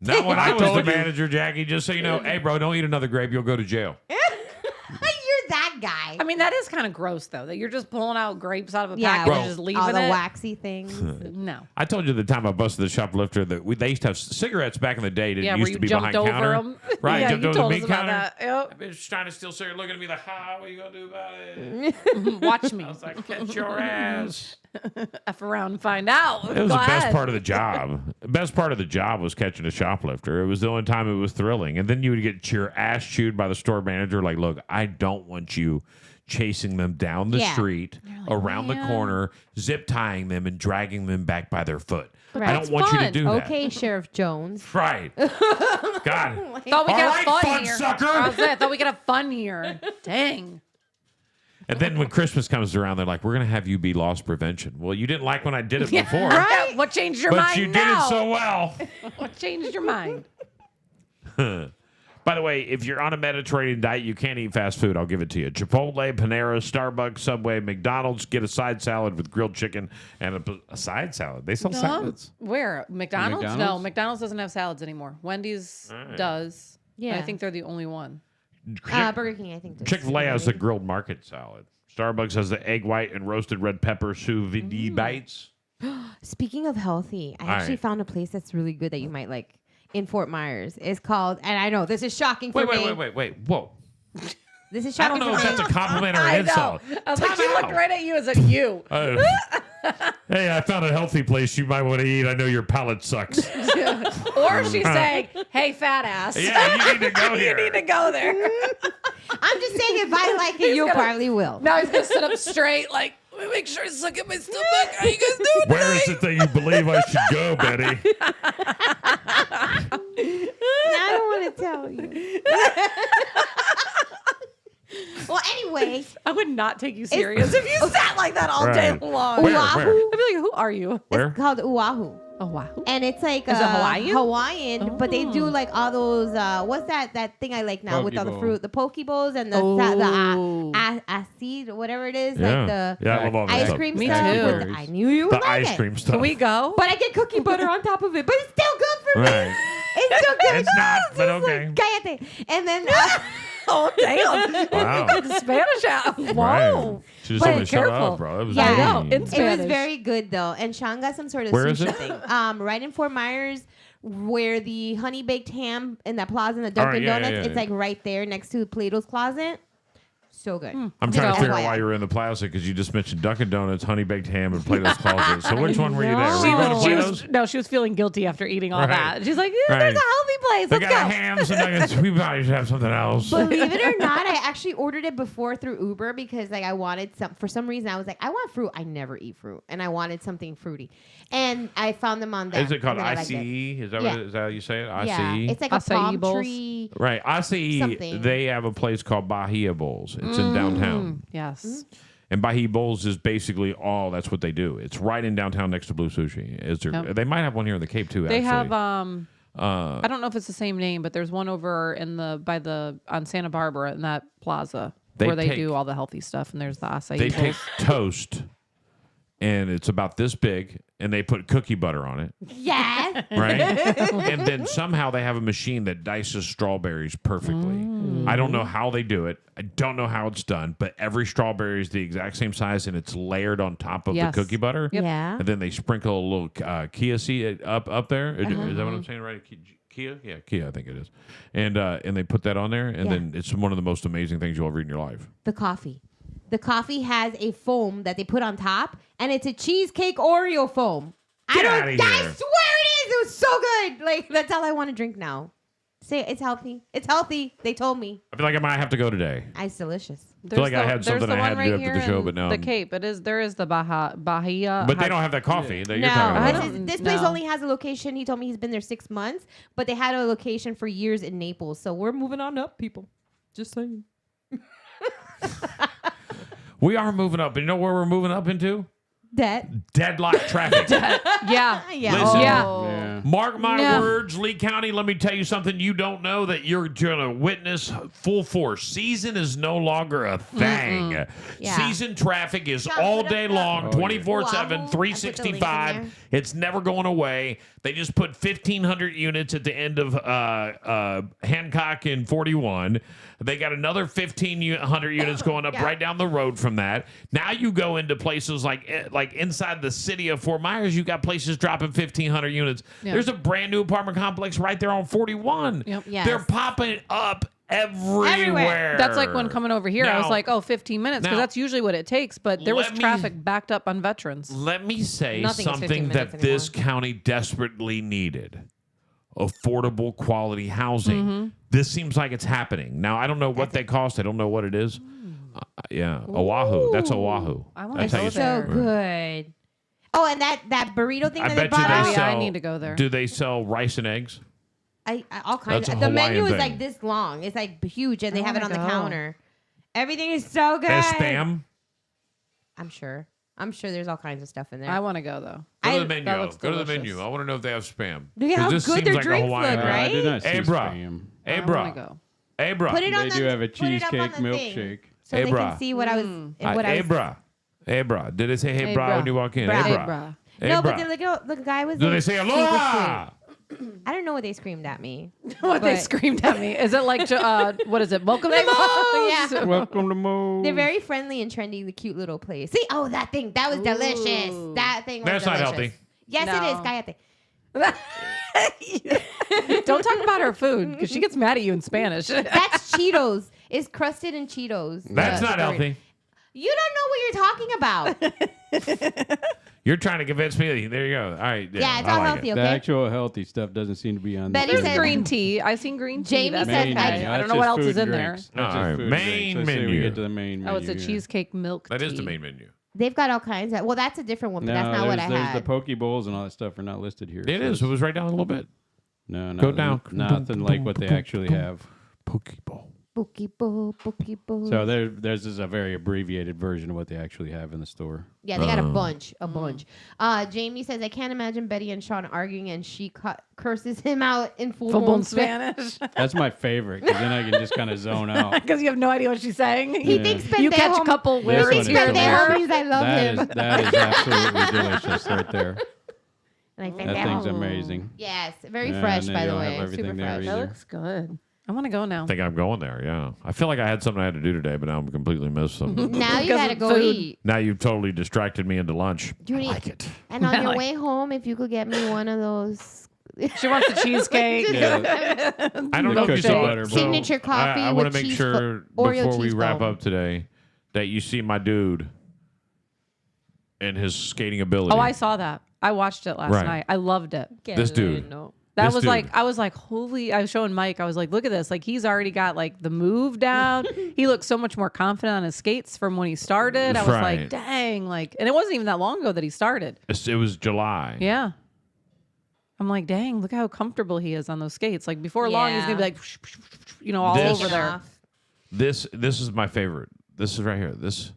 Not when I was the told you. manager, Jackie. Just so you know, hey, bro, don't eat another grape. You'll go to jail. you're that guy. I mean, that is kind of gross though. That you're just pulling out grapes out of a Yeah, package Bro. and just leaving all the it. waxy things. No. I told you the time I busted the shoplifter that they used to have cigarettes back in the day. Didn't Yeah, used where to you be jumped behind over counter. them. Right, yeah, jumped you over the told meat us about counter. that. Yep. That bitch trying to steal cigarette, looking at me like, "Ha, what are you gonna do about it?" Watch me. I was like, "Catch your ass." F around and find out. It was Go the best ahead. part of the job. The best part of the job was catching a shoplifter. It was the only time it was thrilling. And then you would get your ass chewed by the store manager. Like, look, I don't want you chasing them down the Yeah. street, around the "Man." corner, zip tying them and dragging them back by their foot. But I that's don't want you to fun. do that. Okay, Sheriff Jones. Right. God. Thought we All could have right, fun fun here. sucker. I was saying, I thought we could have fun here. Dang. And then when Christmas comes around, they're like, we're going to have you be loss prevention. Well, you didn't like when I did it before. Right? What changed your But mind you did now? it so well. What changed your mind? By the way, if you're on a Mediterranean diet, you can't eat fast food. I'll give it to you. Chipotle, Panera, Starbucks, Subway, McDonald's. Get a side salad with grilled chicken and a side salad. They sell salads. Where? McDonald's? No, McDonald's? McDonald's doesn't have salads anymore. Wendy's right. does. Yeah. And I think they're the only one. Burger King, I think. does. Chick-fil-A has the grilled market salad. Starbucks has the egg white and roasted red pepper sous vide bites. Speaking of healthy, I All actually right. found a place that's really good that you might like in Fort Myers. It's called, and I know this is shocking for me. Wait. Whoa. This is I shocking don't know for if me. that's a compliment or I an insult. know. I was like, Time she looked out. right at you as a you. Hey, I found a healthy place you might want to eat. I know your palate sucks. Or she's saying, hey, fat ass. Yeah, you need to go You here. need to go there. I'm just saying, if I like it, you probably will. Now he's going to sit up straight, like, let me make sure I suck at my stomach. How you guys doing Where is today? it that you believe I should go, Betty? I don't want to tell you. Well, anyway, I want would not take you serious if you sat like that all day Right. long. Where? Oahu. I'd be like, who are you? Where? It's called Oahu. Oh, wow. And it's like Is it Hawaiian? Hawaiian, but they do Oh. like all those. What's that thing I like now with all the Poke fruit, the poke bowls and the Oh. acid or whatever it is, Yeah. like the Yeah, I love all that ice stuff. cream Me stuff. too. with- I knew you would The like ice it. cream stuff. Can we go? But I get cookie butter on top of it, but it's still good for me. Right. It's still good. It's not, but just okay. Like, cállate. And then Oh, damn. Wow. Got the Spanish out. Whoa. Right. She just But told me to shut careful. up, bro. That was Yeah. I know. mean. In it was Spanish. very good though. And Sean got some sort of Where is sushi it? thing. Right in Fort Myers, where the honey baked ham in that plaza in the All right, Dunkin' yeah, Donuts. yeah, It's yeah. like right there next to Plato's Closet. So good. I'm Just trying to figure out FYI. why you were in the plaza because you just mentioned Dunkin' Donuts, Honey Baked Ham, and Plato's Closet. So which one were you there? Were you going to She Plato's? was, she was feeling guilty after eating all Right. that. She's like, yeah, Right. there's a healthy place. They Let's got go. hams and nuggets. We probably should have something else. Believe it or not, I actually ordered it before through Uber because like I wanted for some reason I was like, I want fruit. I never eat fruit. And I wanted something fruity. And I found them on there. Is it called and then I liked it. ICE? Is that Yeah. what is that how you say it? ICE? Yeah. It's like a Acai palm bowls. tree. Right. ICE, Something. they have a place called Bahia Bowls. It's in downtown. Yes. And Bahia Bowls is basically that's what they do. It's right in downtown next to Blue Sushi. Yep. They might have one here in the Cape too, They actually. have I don't know if it's the same name, but there's one over on Santa Barbara in that plaza where they do all the healthy stuff, and there's the acai They bowls. take toast, and it's about this big, and they put cookie butter on it, Yes. right? And then somehow they have a machine that dices strawberries perfectly. I don't know how they do it. I don't know how it's done, but every strawberry is the exact same size, and it's layered on top of Yes. the cookie butter. Yep. Yeah. And then they sprinkle a little Kia seed up there. Is that what I'm saying, right? Kia? Yeah, Kia, I think it is. And they put that on there, and Yeah. then it's one of the most amazing things you'll ever eat in your life. The coffee. The coffee has a foam that they put on top, and it's a cheesecake Oreo foam. Get I outta swear here. it is. It was so good. Like that's all I want to drink now. Say it's healthy. It's healthy. They told me. I feel like I might have to go today. It's delicious. feel like I had there's something the I one had to right do after here the show, in but now the I'm- Cape. There is the Bahia. But they don't have that coffee that you're No, talking I about. don't- this place no. only has a location. He told me he's been there 6 months, but they had a location for years in Naples. So we're moving on up, people. Just saying. We are moving up. And you know where we're moving up into? That. Deadlock traffic. Yeah. Yeah. Listen. Yeah. Yeah. Mark my Yeah. words, Lee County, let me tell you something you don't know that you're going to witness full force. Season is no longer a thing. Yeah. Season traffic is Sean, all put day up the- long, Oh, 24/7, Oahu. I put the link in 365. there. It's never going away. They just put 1,500 units at the end of Hancock and 41. They got another 1,500 units going up Yeah. right down the road from that. Now you go into places like inside the city of Fort Myers, you got places dropping 1,500 units. Yeah. There's a brand new apartment complex right there on 41. Yep. Yes. They're popping up everywhere. That's like when coming over here, I was Now- like, 15 minutes, because now- that's usually what it takes. But there was Let me- traffic backed up on Veterans. Let me say Nothing is 15 something minutes that this anymore. county desperately needed. Affordable quality housing. Mm-hmm. This seems like it's happening. Now, I don't know what they cost. I don't know what it is. Yeah, Oahu. That's Oahu. I wanna That's how go you So say it. good. Oh, and that burrito thing I that they bet you brought they out. yeah, sell. I need to go there. Do they sell rice and eggs? I all kinds. That's a The menu Hawaiian is like thing. this long. It's like huge, and they I have it on wanna the go. counter. Everything is so good. As spam? I'm sure. There's all kinds of stuff in there. I want to go though. Go to I- the menu. that looks Go to the delicious. menu. I want to know if they have spam. Look at 'Cause how this good seems their like a drinks Hawaiian look, thing. right? I did not see Hey, bruh. spam. Hey, I bro. want to go. Hey, bro. Put it on They the, do have a put it up on cheesecake the thing, milkshake. so Hey, they bruh. can see what I was. What I Hey, was. bruh. Hey, bruh. Did they say hey, Hey, bruh bruh. when you walk in? Bruh. Hey, Hey, bruh. bruh. Hey, No, bruh. but the guy was. Do like, they say super aloha? sweet. I don't know what they screamed at me. What they But- screamed at me. Is it like, what is it? Welcome to Yeah. Welcome to Mo. They're very friendly and trendy. The cute little place. See, that thing that was delicious. Ooh. That thing was That's not delicious. healthy. Yes, No. it is. Cállate. Don't talk about her food because she gets mad at you in Spanish. That's Cheetos. It's crusted in Cheetos. That's The not burrito. healthy. You don't know what you're talking about. You're trying to convince me. There you go. All right. Yeah, it's I all like healthy, it. The okay? actual healthy stuff doesn't seem to be on Betty the There's said- green tea. I've seen green tea. Jamie That's said main that- menu. I don't That's know what just else food is in and there. drinks. All That's just right, food and main drinks. I say we menu. get to the main menu. Oh, it's a yeah. cheesecake milk That tea. is the main menu. They've got all kinds of. Well, that's a different one, but that's not what I there's had. the poke bowls and all that stuff are not listed here. It so is. It it's- was right down a little bit. No, Go down. Nothing like what they actually have. Poke bowl. Bookie boo, bookie boo. So there's just a very abbreviated version of what they actually have in the store. Yeah, they got a bunch. Jamie says, I can't imagine Betty and Sean arguing and she curses him out in full-blown Spanish. That's my favorite because then I can just kind of zone out. Because you have no idea what she's saying. He thinks pendejo. You catch a couple This words one here is and pendejo there. means I love him. That is absolutely delicious right there. Like, That thing's amazing. Yes, very Yeah, fresh, and by you the don't way. have everything Super there fresh. That either. looks good. I want to go now. I think I'm going there. Yeah, I feel like I had something I had to do today, but now I'm completely missed something. Now you Because gotta of go food. eat. Now you've totally distracted me into lunch. Judy, I like it. And on your Like- way home, if you could get me one of those She wants the cheesecake. Yeah. I don't The know if you cookie saw butter it. bowl. Signature coffee I want with to make cheese sure Oreo before we cheese wrap foam. up today that you see my dude and his skating ability. Oh, I saw that. I watched it last Right. night. I loved it. This dude. That This was dude. like, I was like, holy, I was showing Mike, I was like, look at this. Like, he's already got like the move down. He looks so much more confident on his skates from when he started. I was Right. like, dang. Like, and it wasn't even that long ago that he started. It was July. Yeah. I'm like, dang, look how comfortable he is on those skates. Like, before long, he's Yeah. going to be like, you know, all This- over there. Off. This is my favorite. This is right here. This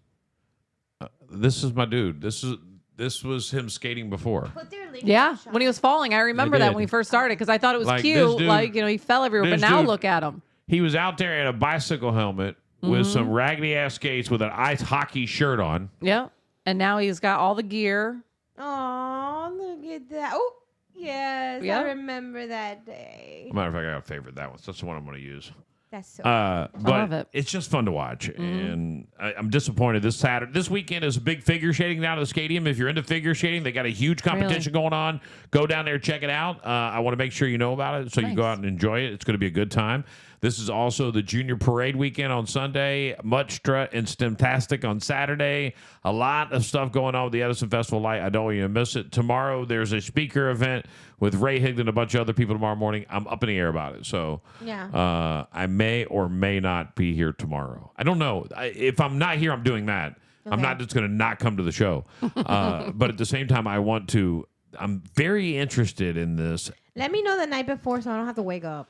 is my dude. This was him skating before. Put their link Yeah, in the when he shop. was falling, I remember They that did. when he first started because I thought it was Like, this cute. dude- Like, you know, he fell everywhere, but this now dude- look at him. He was out there in a bicycle helmet with some raggedy ass skates with an ice hockey shirt on. Yeah, and now he's got all the gear. Oh, look at that. Oh, yes. Yeah. I remember that day. Matter of fact, I got a favorite that one. So that's the one I'm going to use. That's so But love it. it's just fun to watch, and I'm disappointed. This weekend is big figure skating down at the stadium. If you're into figure skating, they got a huge competition going on. Go down there, check it out. I want to make sure you know about it, so you go Nice. out and enjoy it. It's going to be a good time. This is also the Junior Parade weekend on Sunday. Much strut and Stemtastic on Saturday. A lot of stuff going on with the Edison Festival Light. I don't want you to miss it. Tomorrow, there's a speaker event with Ray Higdon and a bunch of other people tomorrow morning. I'm up in the air about it. So Yeah. I may or may not be here tomorrow. I don't know. If I'm not here, I'm doing that. I'm Okay. not just going to not come to the show. But at the same time, I'm very interested in this. Let me know the night before so I don't have to wake up.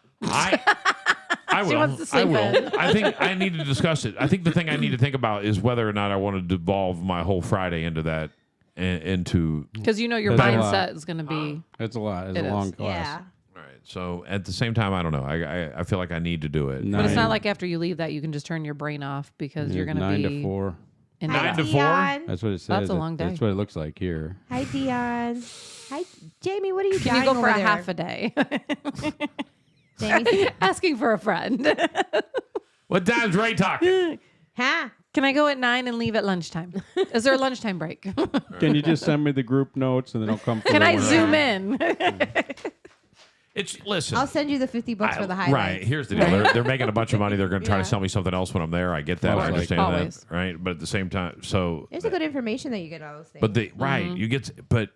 I will. wants to I sleep will. in. I think I need to discuss it. I think the thing I need to think about is whether or not I want to devolve my whole Friday into that. Into Because you know your That's a lot. mindset is going to be. It's a lot. It's It a is. long class. Yeah. right. So at the same time, I don't know. I feel like I need to do it. But it's Nine- not like after you leave that you can just turn your brain off because you're going to 9 be to 4. in Hi, 9 to 4? Dion. That's what it says. That's a long day. That's what it looks like here. Hi, Dion. Hi, Jamie. What are you Can you dying go for over a there? half a day? Jamie, Asking for a friend. What time's Ray talking? huh? Can I go at 9 and leave at lunchtime? Is there a lunchtime break? Can you just send me the group notes and then I'll come for Can the I one zoom hour? It's listen. I'll send you the $50 for the highlights. Right. Here's the deal. They're making a bunch of money. They're going to try to sell me something else when I'm there. I get that. I Always. understand Always. that. Right. But at the same time, so. There's a good information that you get out of those things. But right, you get. But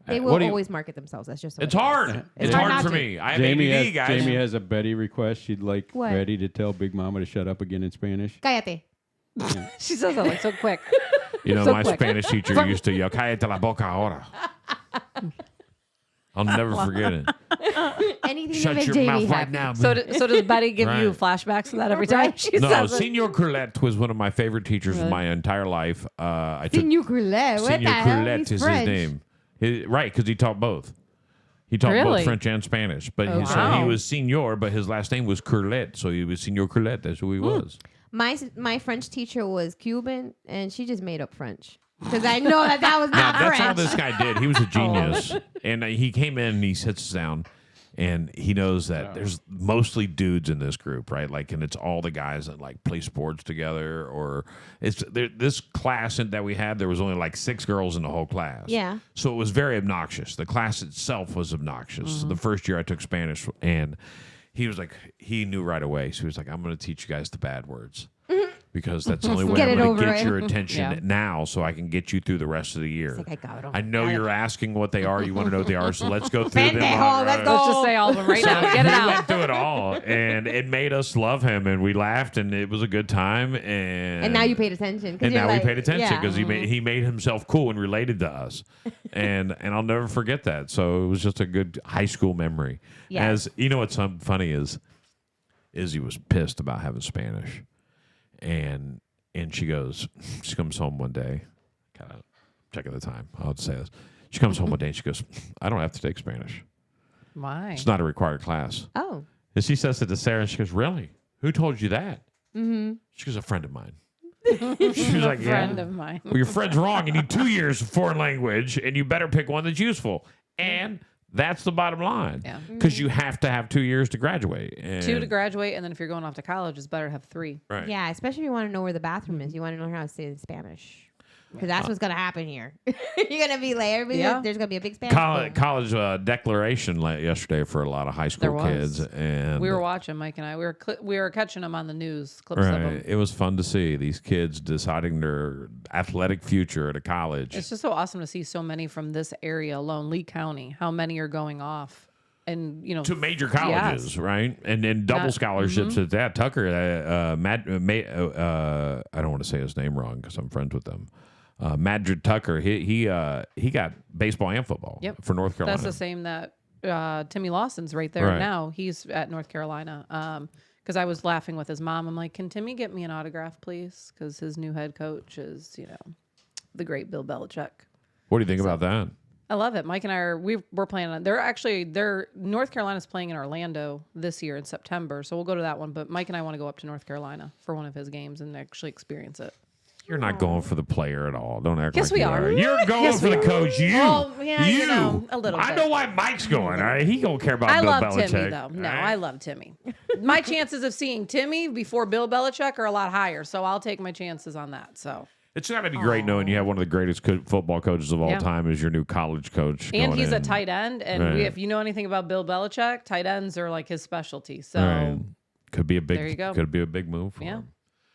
they what will do you- always market themselves. That's just the way it's it is. hard. It's hard hard not for to. me. I have Jamie ADD, has, guys. Jamie has a Betty request. She'd like What? Betty to tell Big Mama to shut up again in Spanish. Cállate. She says that like so quick. You know, So my quick. Spanish teacher used to yell, "Cállate la boca ahora." I'll never forget it. Anything to Shut make your Jamie mouth happy. right now. So, man. so does Betty give you Right. flashbacks of that every time she No, says it? Senor Curlette was one of my favorite teachers of my entire life. I took Senor Curlet. What the Senor hell? Curlette He's is French. his name. Right, because he taught both. He taught Really? both French and Spanish. But Oh, so wow. he was Senor, but his last name was Curlette. So he was Senor Curlette. That's who he was. My French teacher was Cuban, and she just made up French. Because I know that was Now, not that's all French. this guy did. He was a genius. And he came in and he sits down and he knows that there's mostly dudes in this group, right? Like, and it's all the guys that like play sports together, or this class that we had, there was only like 6 girls in the whole class. Yeah. So it was very obnoxious. The class itself was obnoxious. The first year I took Spanish, and he was like, he knew right away. So he was like, I'm going to teach you guys the bad words. Because that's the only way Get I'm it going to over get it. your attention Yeah. now, so I can get you through the rest of the year. It's like, I got it. I know you're asking what they are. You want to know what they are, so let's go through them. Pendejo, let's go. Let's just say all of them right now. Get it We out. went through it all, and it made us love him, and we laughed, and it was a good time. And now you paid attention. 'cause And you're now like, we paid attention yeah. because he made himself cool and related to us, and I'll never forget that. So it was just a good high school memory. Yeah. As you know, what's funny is Izzy was pissed about having Spanish, and she comes home one day, kind of checking the time. I'll say this. She comes home one day and she goes, I don't have to take Spanish. Why? It's not a required class. Oh. And she says it to Sarah, and she goes, really? Who told you that? Mm-hmm. She goes, a friend of mine. She was like, yeah. Friend of mine. Well, your friend's wrong. You need 2 years of foreign language, and you better pick one that's useful. And that's the bottom line. Yeah. Because you have to have 2 years to graduate. And 2 to graduate, and then if you're going off to college, it's better to have 3. Right. Yeah, especially if you want to know where the bathroom is. You want to know how to say it in Spanish. Because that's what's going to happen here. You're going to be there. Yeah. There's going to be a big Spanish. College declaration yesterday for a lot of high school There kids. was. And We were watching, Mike and I. We were catching them on the news, clips of right. them. It was fun to see these kids deciding their athletic future at a college. It's just so awesome to see so many from this area alone, Lee County, how many are going off. And, you know, to major colleges, yes. right? And then double scholarships at that. Tucker, I don't want to say his name wrong because I'm friends with them. Madrid Tucker, he got baseball and football for North Carolina. That's the same that Timmy Lawson's right there now. He's at North Carolina. Because I was laughing with his mom. I'm like, can Timmy get me an autograph, please? Because his new head coach is, the great Bill Belichick. What do you think about that? I love it. Mike and I we're planning on. They're North Carolina's playing in Orlando this year in September, so we'll go to that one. But Mike and I want to go up to North Carolina for one of his games and actually experience it. You're not going for the player at all. Don't act Yes, like we you are. You're going for the coach. You. Well, yeah, you. a little I bit. know why Mike's going. All right? He don't care about I Bill love Belichick. Timmy, though. No, all right? I love Timmy. My chances of seeing Timmy before Bill Belichick are a lot higher, so I'll take my chances on that. So. It's got to be great knowing you have one of the greatest football coaches of all time as your new college coach. And going he's in. a tight end. And Right. if you know anything about Bill Belichick, tight ends are like his specialty. So Right. Could be a big. There you go. Could be a big move for him.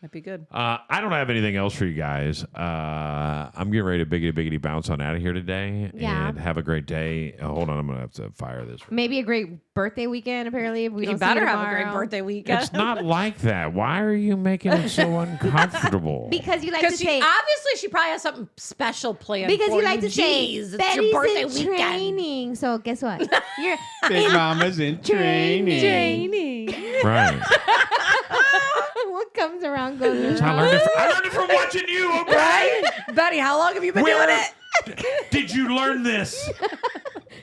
might be good. I don't have anything else for you guys. I'm getting ready to biggity bounce on out of here today. Yeah. And have a great day. Hold on, I'm gonna have to fire this. Maybe a great birthday weekend, apparently. If we You don't better see you have a great tomorrow. birthday weekend. It's not like that. Why are you making it so uncomfortable? Because you like to Because say... obviously she probably has something special planned. Because for you like to say, Jeez, it's Betty's your birthday in weekend. training. So guess what? You're Big Mama's in training. Training. Right. what comes around goes I around. learned it from watching you, okay? Right? Betty, how long have you been doing it? Did you learn this?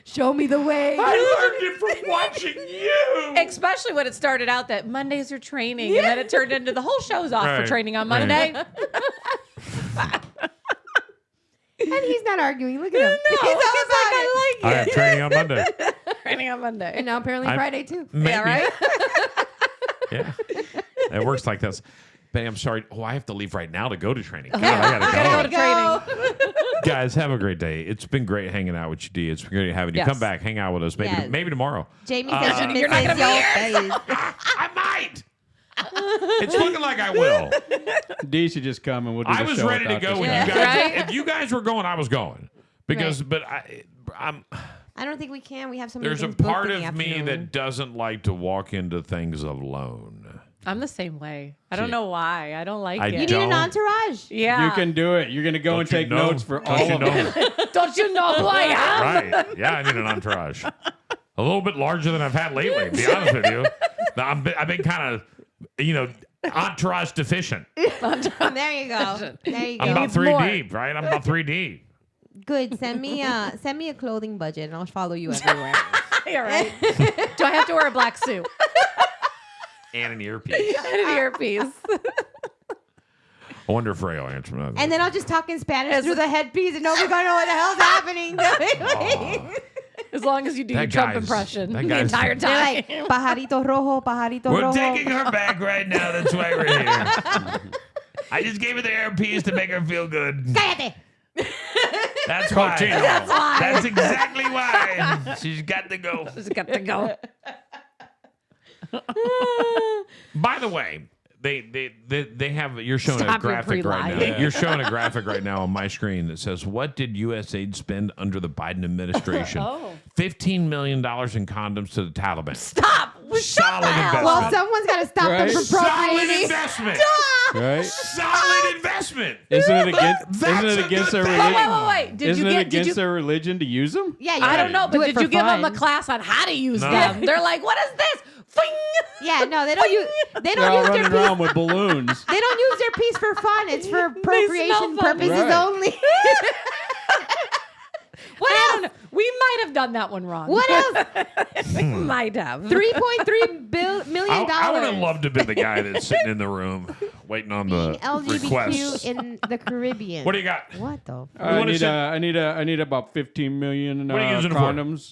Show me the way. I learned it from watching you. Especially when it started out that Mondays are training, and then it turned into the whole show's off Right. for training on Right. Monday. And he's not arguing. Look at him. No, He's all he's about like, it. I have training on Monday. Training on Monday. And now apparently I- Friday too. Maybe. Yeah, right? Yeah. It works like this. Betty, I'm sorry. Oh, I have to leave right now to go to training. God, Yeah, I gotta go go. to training. Guys, have a great day. It's been great hanging out with you, D. It's been great having you. Yes. Come back, hang out with us. Maybe Yes. maybe tomorrow. Jamie says she You're not misses gonna your face. I might. It's looking like I will. D should just come and we'll do the I was show ready to without go this when guy. you guys. Right? If you guys were going, I was going because. Right. But I'm. I don't think we can. We have so many There's a things booked part in the of me afternoon. that doesn't like to walk into things alone. I'm the same way. I don't See. know why. I don't like I it. You need don't. an entourage. Yeah. You can do it. You're going to go and Don't you take know? notes for Don't all you of know? them. Don't you know who I am? Right. Yeah, I need an entourage. A little bit larger than I've had lately, to be honest with you. I've been kind of, entourage deficient. There you go. There you I'm go. about three more. deep, right? I'm about 3 deep. Good. Send me a clothing budget and I'll follow you everywhere. Yeah, right. Do I have to wear a black suit And an earpiece. and an earpiece? I wonder if Ray will answer that. And then I'll just talk in Spanish through the headpiece and nobody's gonna know what the hell's happening. As long as you do your That Trump guy's- impression that the guy's- entire They're time. like, pajarito rojo, pajarito We're rojo. taking her back right now. That's why we're here. I just gave her the earpiece to make her feel good. Cállate. That's why. Cochino. That's exactly why. She's got to go. Just got to go. By the way, they have you're showing a Stop your graphic right now. pre-lie. You're showing a graphic right now on my screen that says, "What did USAID spend under the Biden administration? Oh. $15 million in condoms to the Taliban." Stop. Solid investment. Well, someone's got to stop Right? them from Solid procreating. investment. Right? Solid investment. Isn't it against? That's Isn't a it against good their thing. religion? Wait. Isn't it against their religion to use them? Yeah, I don't know, do but it did for you give them a fun. class on how to use No. them? They're like, what is this? Fing! Yeah, no, they don't use. They They're don't all use their running piece. around with balloons. They don't use their piece for fun. It's for procreation fun. purposes Right. only. What I don't else? know. We might have done that one wrong. What else? We might have. $3.3 million. I would have loved to have been the guy that's sitting in the room waiting on being the LGBTQ requests. in the Caribbean. What do you got? What the? I wanna need, sit- I need about 15 million What are you using it for?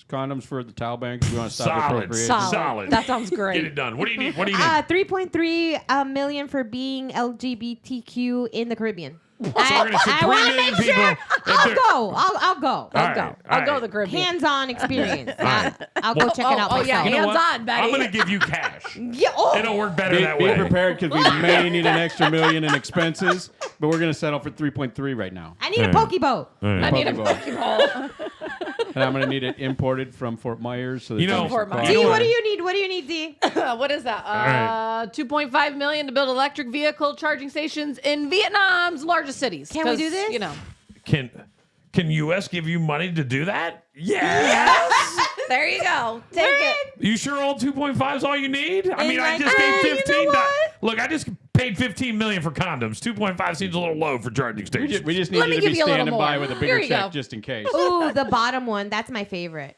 condoms for the towel banks. We want to stop the Solid. appropriation. Solid. That sounds great. Get it done. What do you need? What do you need? 3.3 million for being LGBTQ in the Caribbean. So we're gonna say 3 wanna million make people. sure. if I'll they're- go. I'll go. All I'll right, go. all I'll go right. the Caribbean. Hands-on experience. right. I'll go check it out myself. yeah, You know hands what? on, Betty. I'm going to give you cash. Yeah, oh. It'll work better Be, that be way. prepared because we may need an extra million in expenses, but we're going to settle for 3.3 right now. I need a Yeah. poke boat. All right. I need a Pokeball. Pokeball. And I'm going to need it imported from Fort Myers. So that You know, there's Fort some Myers. cost. D, know what what? do you need? What do you need, D? What is that? right. 2.5 million to build electric vehicle charging stations in Vietnam's largest cities. Can we 'Cause, do this? You know. Can U.S. give you money to do that? Yes. There you go. Take it. You sure all 2.5 is all you need? I And mean, I like, just gave you know 15. what? Look, I just paid 15 million for condoms. 2.5 seems a little low for charging stations. We just need Let me you to give be you a little standing by more. with a Here bigger you check go. just in case. Ooh, the bottom one. That's my favorite.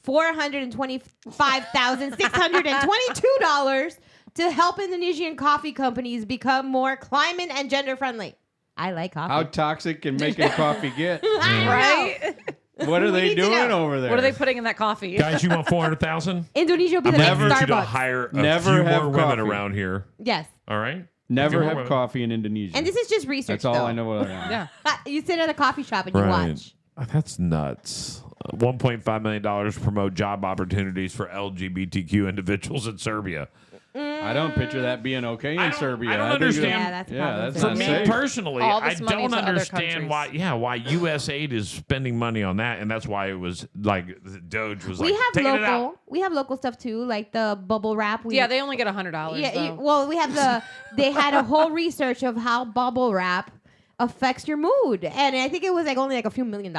$425,622 to help Indonesian coffee companies become more climate and gender friendly. I like coffee. How toxic can making coffee get? Right? What are they need to doing know. over there? What are they putting in that coffee? Guys, you want 400,000? Indonesia will be the I next need you to Starbucks. hire a Never few have more women coffee. around here. Yes. All right? Never Few more have women. coffee in Indonesia. And this is just research. That's all though. I know what I am. Yeah. You sit at a coffee shop and you watch. That's nuts. $1.5 million to promote job opportunities for LGBTQ individuals in Serbia. I don't picture that being okay I in don't- Serbia. I don't think understand. Yeah, that's a Yeah, problem that's for For not me safe. personally, All I this money don't to other understand countries. why U.S. aid is spending money on that, and that's why it was like the Doge was We like have taking it out. local. We have local stuff too, like the bubble wrap. Yeah, they only get $100. Yeah, though. well, we have the. They had a whole research of how bubble wrap affects your mood, and I think it was like only like a few $1 million.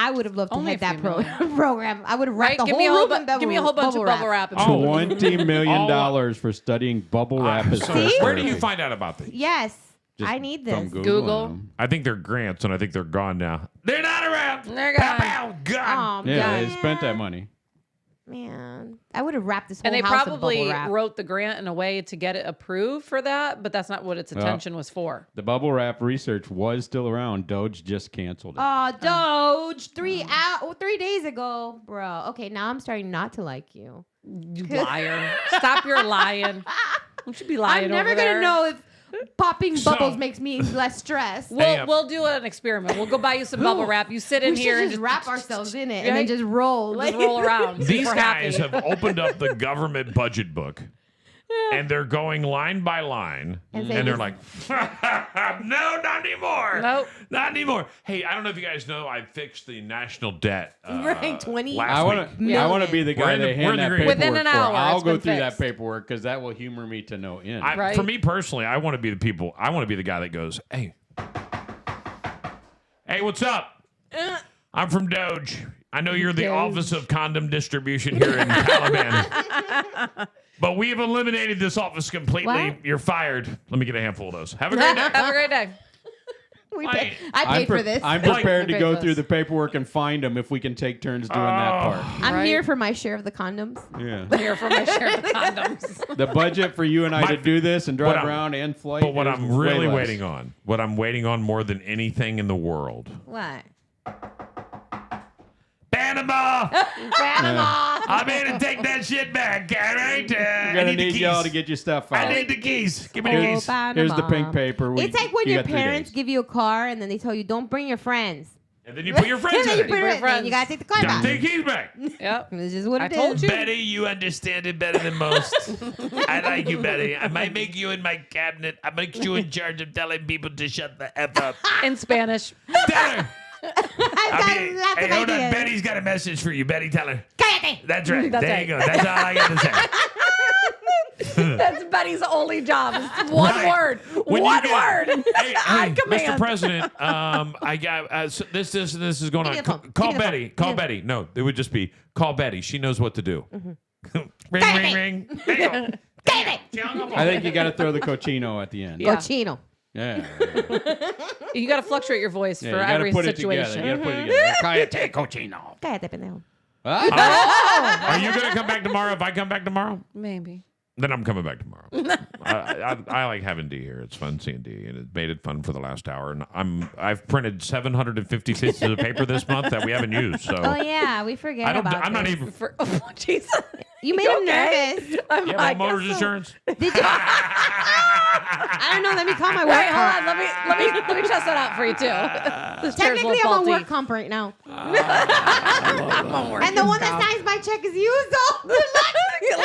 I would have loved to Only have a that few million. program. I would have wrapped Right? the Give whole me a whole room in bubble, give me a whole bunch of bubble wrap. And Oh. $20 million All- for studying bubble wrap is So See? where do you find out about these? Yes, Just I need from this. Google. them. I think they're grants, and I think they're gone now. They're not around. They're Pow, gone. pow, gone. Oh, Yeah, man. they spent that money. Man, I would have wrapped this whole And they house in probably bubble wrap. wrote the grant in a way to get it approved for that, but that's not what its intention was for. The bubble wrap research was still around. Doge just canceled it. Oh, Doge, 3 days ago, bro. Okay, now I'm starting not to like you. You liar. Stop your lying. Don't you be lying I'm never over gonna there. know if popping So- bubbles makes me less stressed. We'll do an experiment. We'll go buy you some bubble wrap. You sit in We here should and just wrap ourselves in it and then Right? just roll. just roll around. These We're guys happy. have opened up the government budget book, and they're going line by line, And and, say they're this- like, "No, not anymore. Nope. Not anymore." Hey, I don't know if you guys know, I fixed the national debt. Right, 20 last I want week. to. I want to be the We're guy in the- they we're in hand the that green. paperwork Within an for. hour, I'll it's go been through that fixed. paperwork because that will humor me to no end. Right. For me personally, I want to be the people. I want to be the guy that goes, "Hey, what's up? I'm from Doge. I know you're the Doge. Office of Condom Distribution here in Taliban, but we have eliminated this office completely. What? You're fired. Let me get a handful of those. Have a great day." Have a great day. Like, I paid for this. I'm I'm, prepared to Like- go through the paperwork and find them if we can take turns doing that part. Right. here for my share of the condoms. Yeah. Here for my share of condoms. The budget for you and I My- to do this and drive I'm- around and flight. But what is I'm way really less. waiting on, what I'm waiting on more than anything in the world, What? Panama. Panama. I'm here to take that shit back. All right. We're I gonna need the need keys. y'all to get your stuff out. I need the keys. Give me the Oh, keys. Here's the pink paper. It's like when you your got 3 parents days. give you a car and then they tell you don't bring your friends. And then you put your friends And then in you it. put Bring it in, and you gotta take the car Gotta back. take keys back. Yep. This is what I it told is. you. Betty, you understand it better than most. I like you, Betty. I might make you in my cabinet. I make you in charge of telling people to shut the F up. In Spanish. Tell her. I've got Hey, lots of hold on. ideas. Betty's got a message for you. Betty, tell her. Cállate. That's right. That's there right. you go. That's all I got to say. That's Betty's only job. Is one Right. word. When you One get- word. Hey, On Mr. command. President, I got so this and this is going Give me on. the phone. Call Give me the Betty. phone. Call Give me the Betty. No, it would just be call Betty. She knows what to do. ring, Betty. ring, ring. Betty. I think you got to throw the cochino at the end. Yeah. Cochino. Yeah. You got to fluctuate your voice Yeah, for you got to every put situation. it together. You got to put it together. Cállate, cochino. Cállate, pendejo. Are you going to come back tomorrow? If I come back tomorrow, Maybe. then I'm coming back tomorrow. I like having D here. It's fun seeing D, and it made it fun for the last hour. And I've printed 750 pieces of paper this month that we haven't used. So Oh yeah, we forget about I'm not this. even. For, oh, Jesus. You made him okay? nervous. I'm, Yeah, I my motor's guess so. insurance. Did you? I don't know. Let me call my work Wait, hold comp. on. Let me test that out for you too. This chair's a Technically, little I'm on faulty. work comp right now. And the one that signs my check is you, so good luck. Good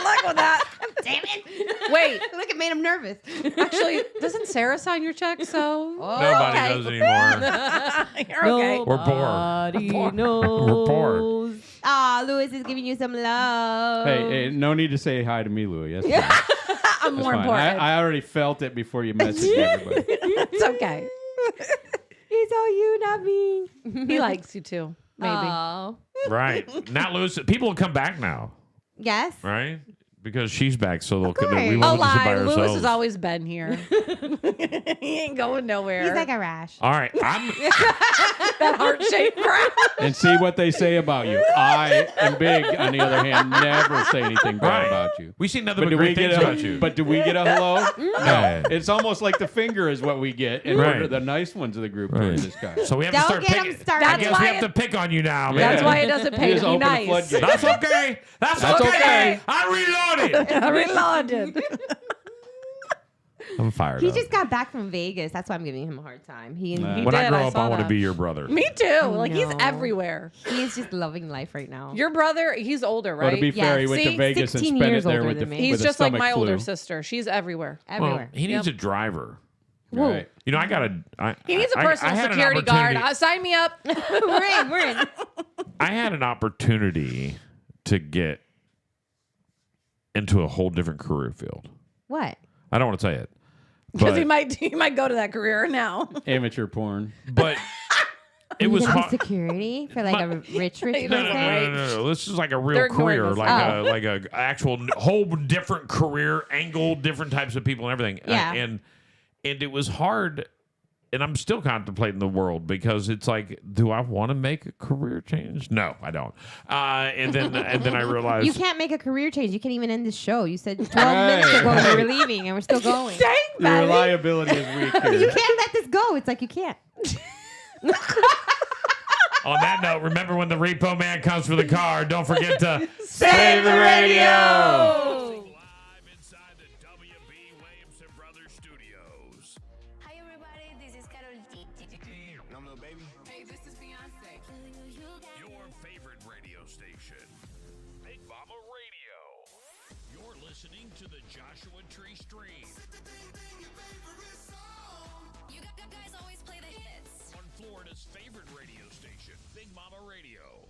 luck with that. Damn it. Wait, Look, it made him nervous. actually, doesn't Sarah sign your check? So Nobody okay. does anymore. You're okay. We're poor. Nobody We're poor. knows. Aw, Lewis is giving you some love. Hey, no need to say hi to me, Louie. That's fine. I'm more Fine. important. I already felt it before you messaged everybody. It's okay. It's all you, not me. He likes you too. Maybe. Aw. Right. Now, Lewis, people will come back now, Yes. right? Because she's back, so they'll course. we A won't just sit by lie. Lewis ourselves. has always been here. He ain't going nowhere. He's like a rash. All right. I'm that heart-shaped brow. And see what they say about you. I and Big, on the other hand, never say anything bad right. about you. We see nothing But but do we great get things a? about you. But do we get a hello? Yeah. It's almost like the finger is what we get, and Right. we're the nice ones of the group during Right. this guy. So we have to Don't start get him picking. started. I That's guess we why have to pick on you now, man. That's why it doesn't pay Just to be open the nice. floodgates. That's okay. That's That's okay. okay. I reloaded. Reloaded. I'm fired He up. just got back from Vegas. That's why I'm giving him a hard time. He when I did, grow I up, saw I want to that. be your brother. Me too. Like he's No. everywhere. he is just loving life right now. Your brother, he's older, right? Well, to be fair, he Yes. went See, to Vegas and 16 spent it years there older with the than me. with he's a just like stomach my flu. older sister. She's everywhere. Everywhere. Well, he needs a driver. Right. You know, I got a. He needs a I personal had an security guard. opportunity- Sign me up. We're in. I had an opportunity to get into a whole different career field. What? I don't want to say it, Because but, he might go to that career now. Amateur porn. but it You was gonna be hard. security for like a rich No, person? No, no, no, no, no, no. This is like a real They're ignoring career, this. like a actual whole different career angle, different types of people and everything. Yeah. And it was hard, and I'm still contemplating the world because it's like, do I want to make a career change? No, I don't. And then I realized You can't make a career change. You can't even end this show. You said 12 Right. minutes ago you were leaving, and we're still going. Dang, Your Betty. reliability is weak You here. can't let this go. It's like you can't. On that note, remember when the repo man comes for the car, don't forget to Save the radio! Live inside the W.B. Williamson Brothers Studios. Hi everybody, this is Karol G. No, baby. Hey, this is Beyonce. Your favorite radio station. Big Mama Radio. You're listening to the Joshua Tree Stream You guys always play the hits. on Florida's favorite radio station, Big Mama Radio.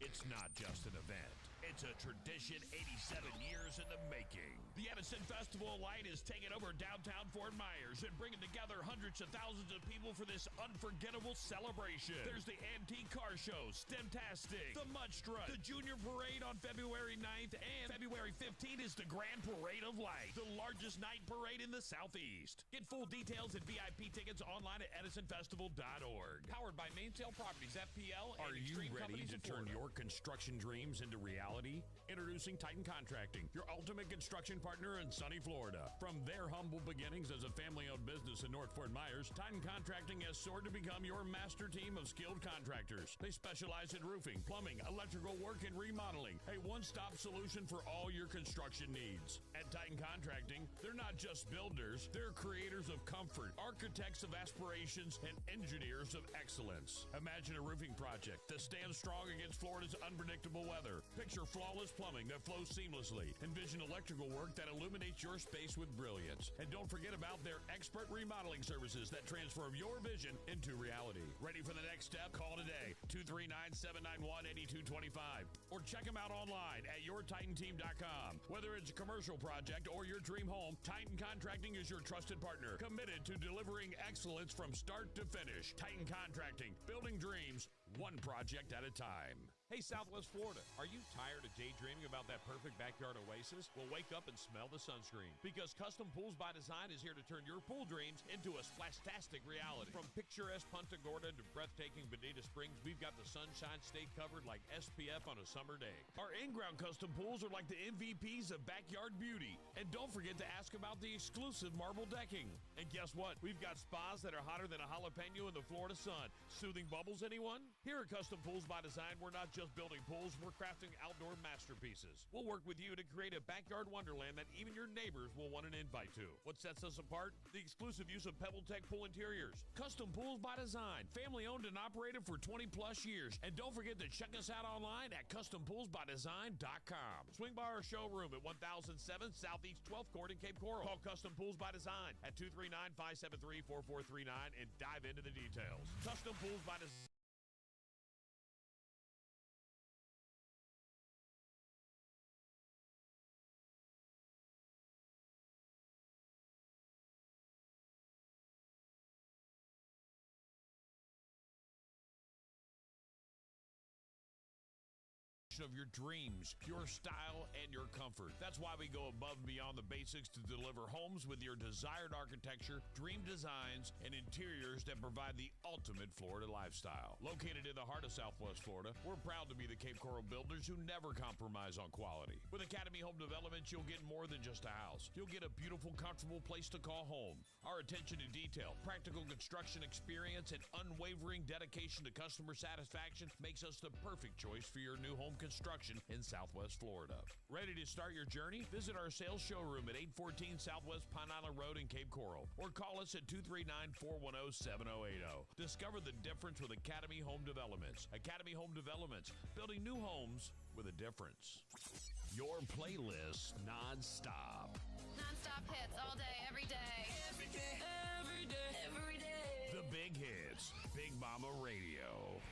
It's not just an event. It's a tradition 87 years in the making. The Edison Festival of Light is taking over downtown Fort Myers and bringing together hundreds of thousands of people for this unforgettable celebration. There's the antique car show, Stemtastic, the Mud Strut, the Junior Parade on February 9th, and February 15th is the Grand Parade of Light, the largest night parade in the Southeast. Get full details and VIP tickets online at edisonfestival.org. Powered by Mainsail Properties, FPL, Are and you Extreme ready Companies to in turn Florida. your construction dreams into reality? Introducing Titan Contracting, your ultimate construction partner in sunny Florida. From their humble beginnings as a family-owned business in North Fort Myers, Titan Contracting has soared to become your master team of skilled contractors. They specialize in roofing, plumbing, electrical work, and remodeling. A one-stop solution for all your construction needs. At Titan Contracting, they're not just builders, they're creators of comfort, architects of aspirations, and engineers of excellence. Imagine a roofing project that stands strong against Florida's unpredictable weather. Picture flawless plumbing that flows seamlessly. Envision electrical work that illuminates your space with brilliance. And don't forget about their expert remodeling services that transform your vision into reality. Ready for the next step? Call today, 239-791-8225. Or check them out online at yourtitanteam.com. Whether it's a commercial project or your dream home, Titan Contracting is your trusted partner, committed to delivering excellence from start to finish. Titan Contracting, building dreams, one project at a time. Hey, Southwest Florida, are you tired of daydreaming about that perfect backyard oasis? Well, wake up and smell the sunscreen, because Custom Pools by Design is here to turn your pool dreams into a splastastic reality. From picturesque Punta Gorda to breathtaking Bonita Springs, we've got the Sunshine State covered like SPF on a summer day. Our in-ground custom pools are like the MVPs of backyard beauty. And don't forget to ask about the exclusive marble decking. And guess what? We've got spas that are hotter than a jalapeno in the Florida sun. Soothing bubbles, anyone? Here at Custom Pools by Design, we're not just building pools, we're crafting outdoor masterpieces. We'll work with you to create a backyard wonderland that even your neighbors will want an invite to. What sets us apart? The exclusive use of PebbleTech pool interiors. Custom Pools by Design, family owned and operated for 20 plus years. And don't forget to check us out online at custompoolsbydesign.com. Swing by our showroom at 1007 Southeast 12th Court in Cape Coral. Call Custom Pools by Design at 239-573-4439 and dive into the details. Custom Pools by Design. Of your dreams, your style, and your comfort. That's why we go above and beyond the basics to deliver homes with your desired architecture, dream designs, and interiors that provide the ultimate Florida lifestyle. Located in the heart of Southwest Florida, we're proud to be the Cape Coral builders who never compromise on quality. With Academy Home Development, you'll get more than just a house. You'll get a beautiful, comfortable place to call home. Our attention to detail, practical construction experience, and unwavering dedication to customer satisfaction makes us the perfect choice for your new home construction in Southwest Florida. Ready to start your journey? Visit our sales showroom at 814 Southwest Pine Island Road in Cape Coral, or call us at 239-410-7080. Discover the difference with Academy Home Developments. Academy Home Developments, building new homes with a difference. Your playlist non-stop. Non-stop hits all day, every day. Every day. Every day. Every day. The big hits. Big Mama Radio.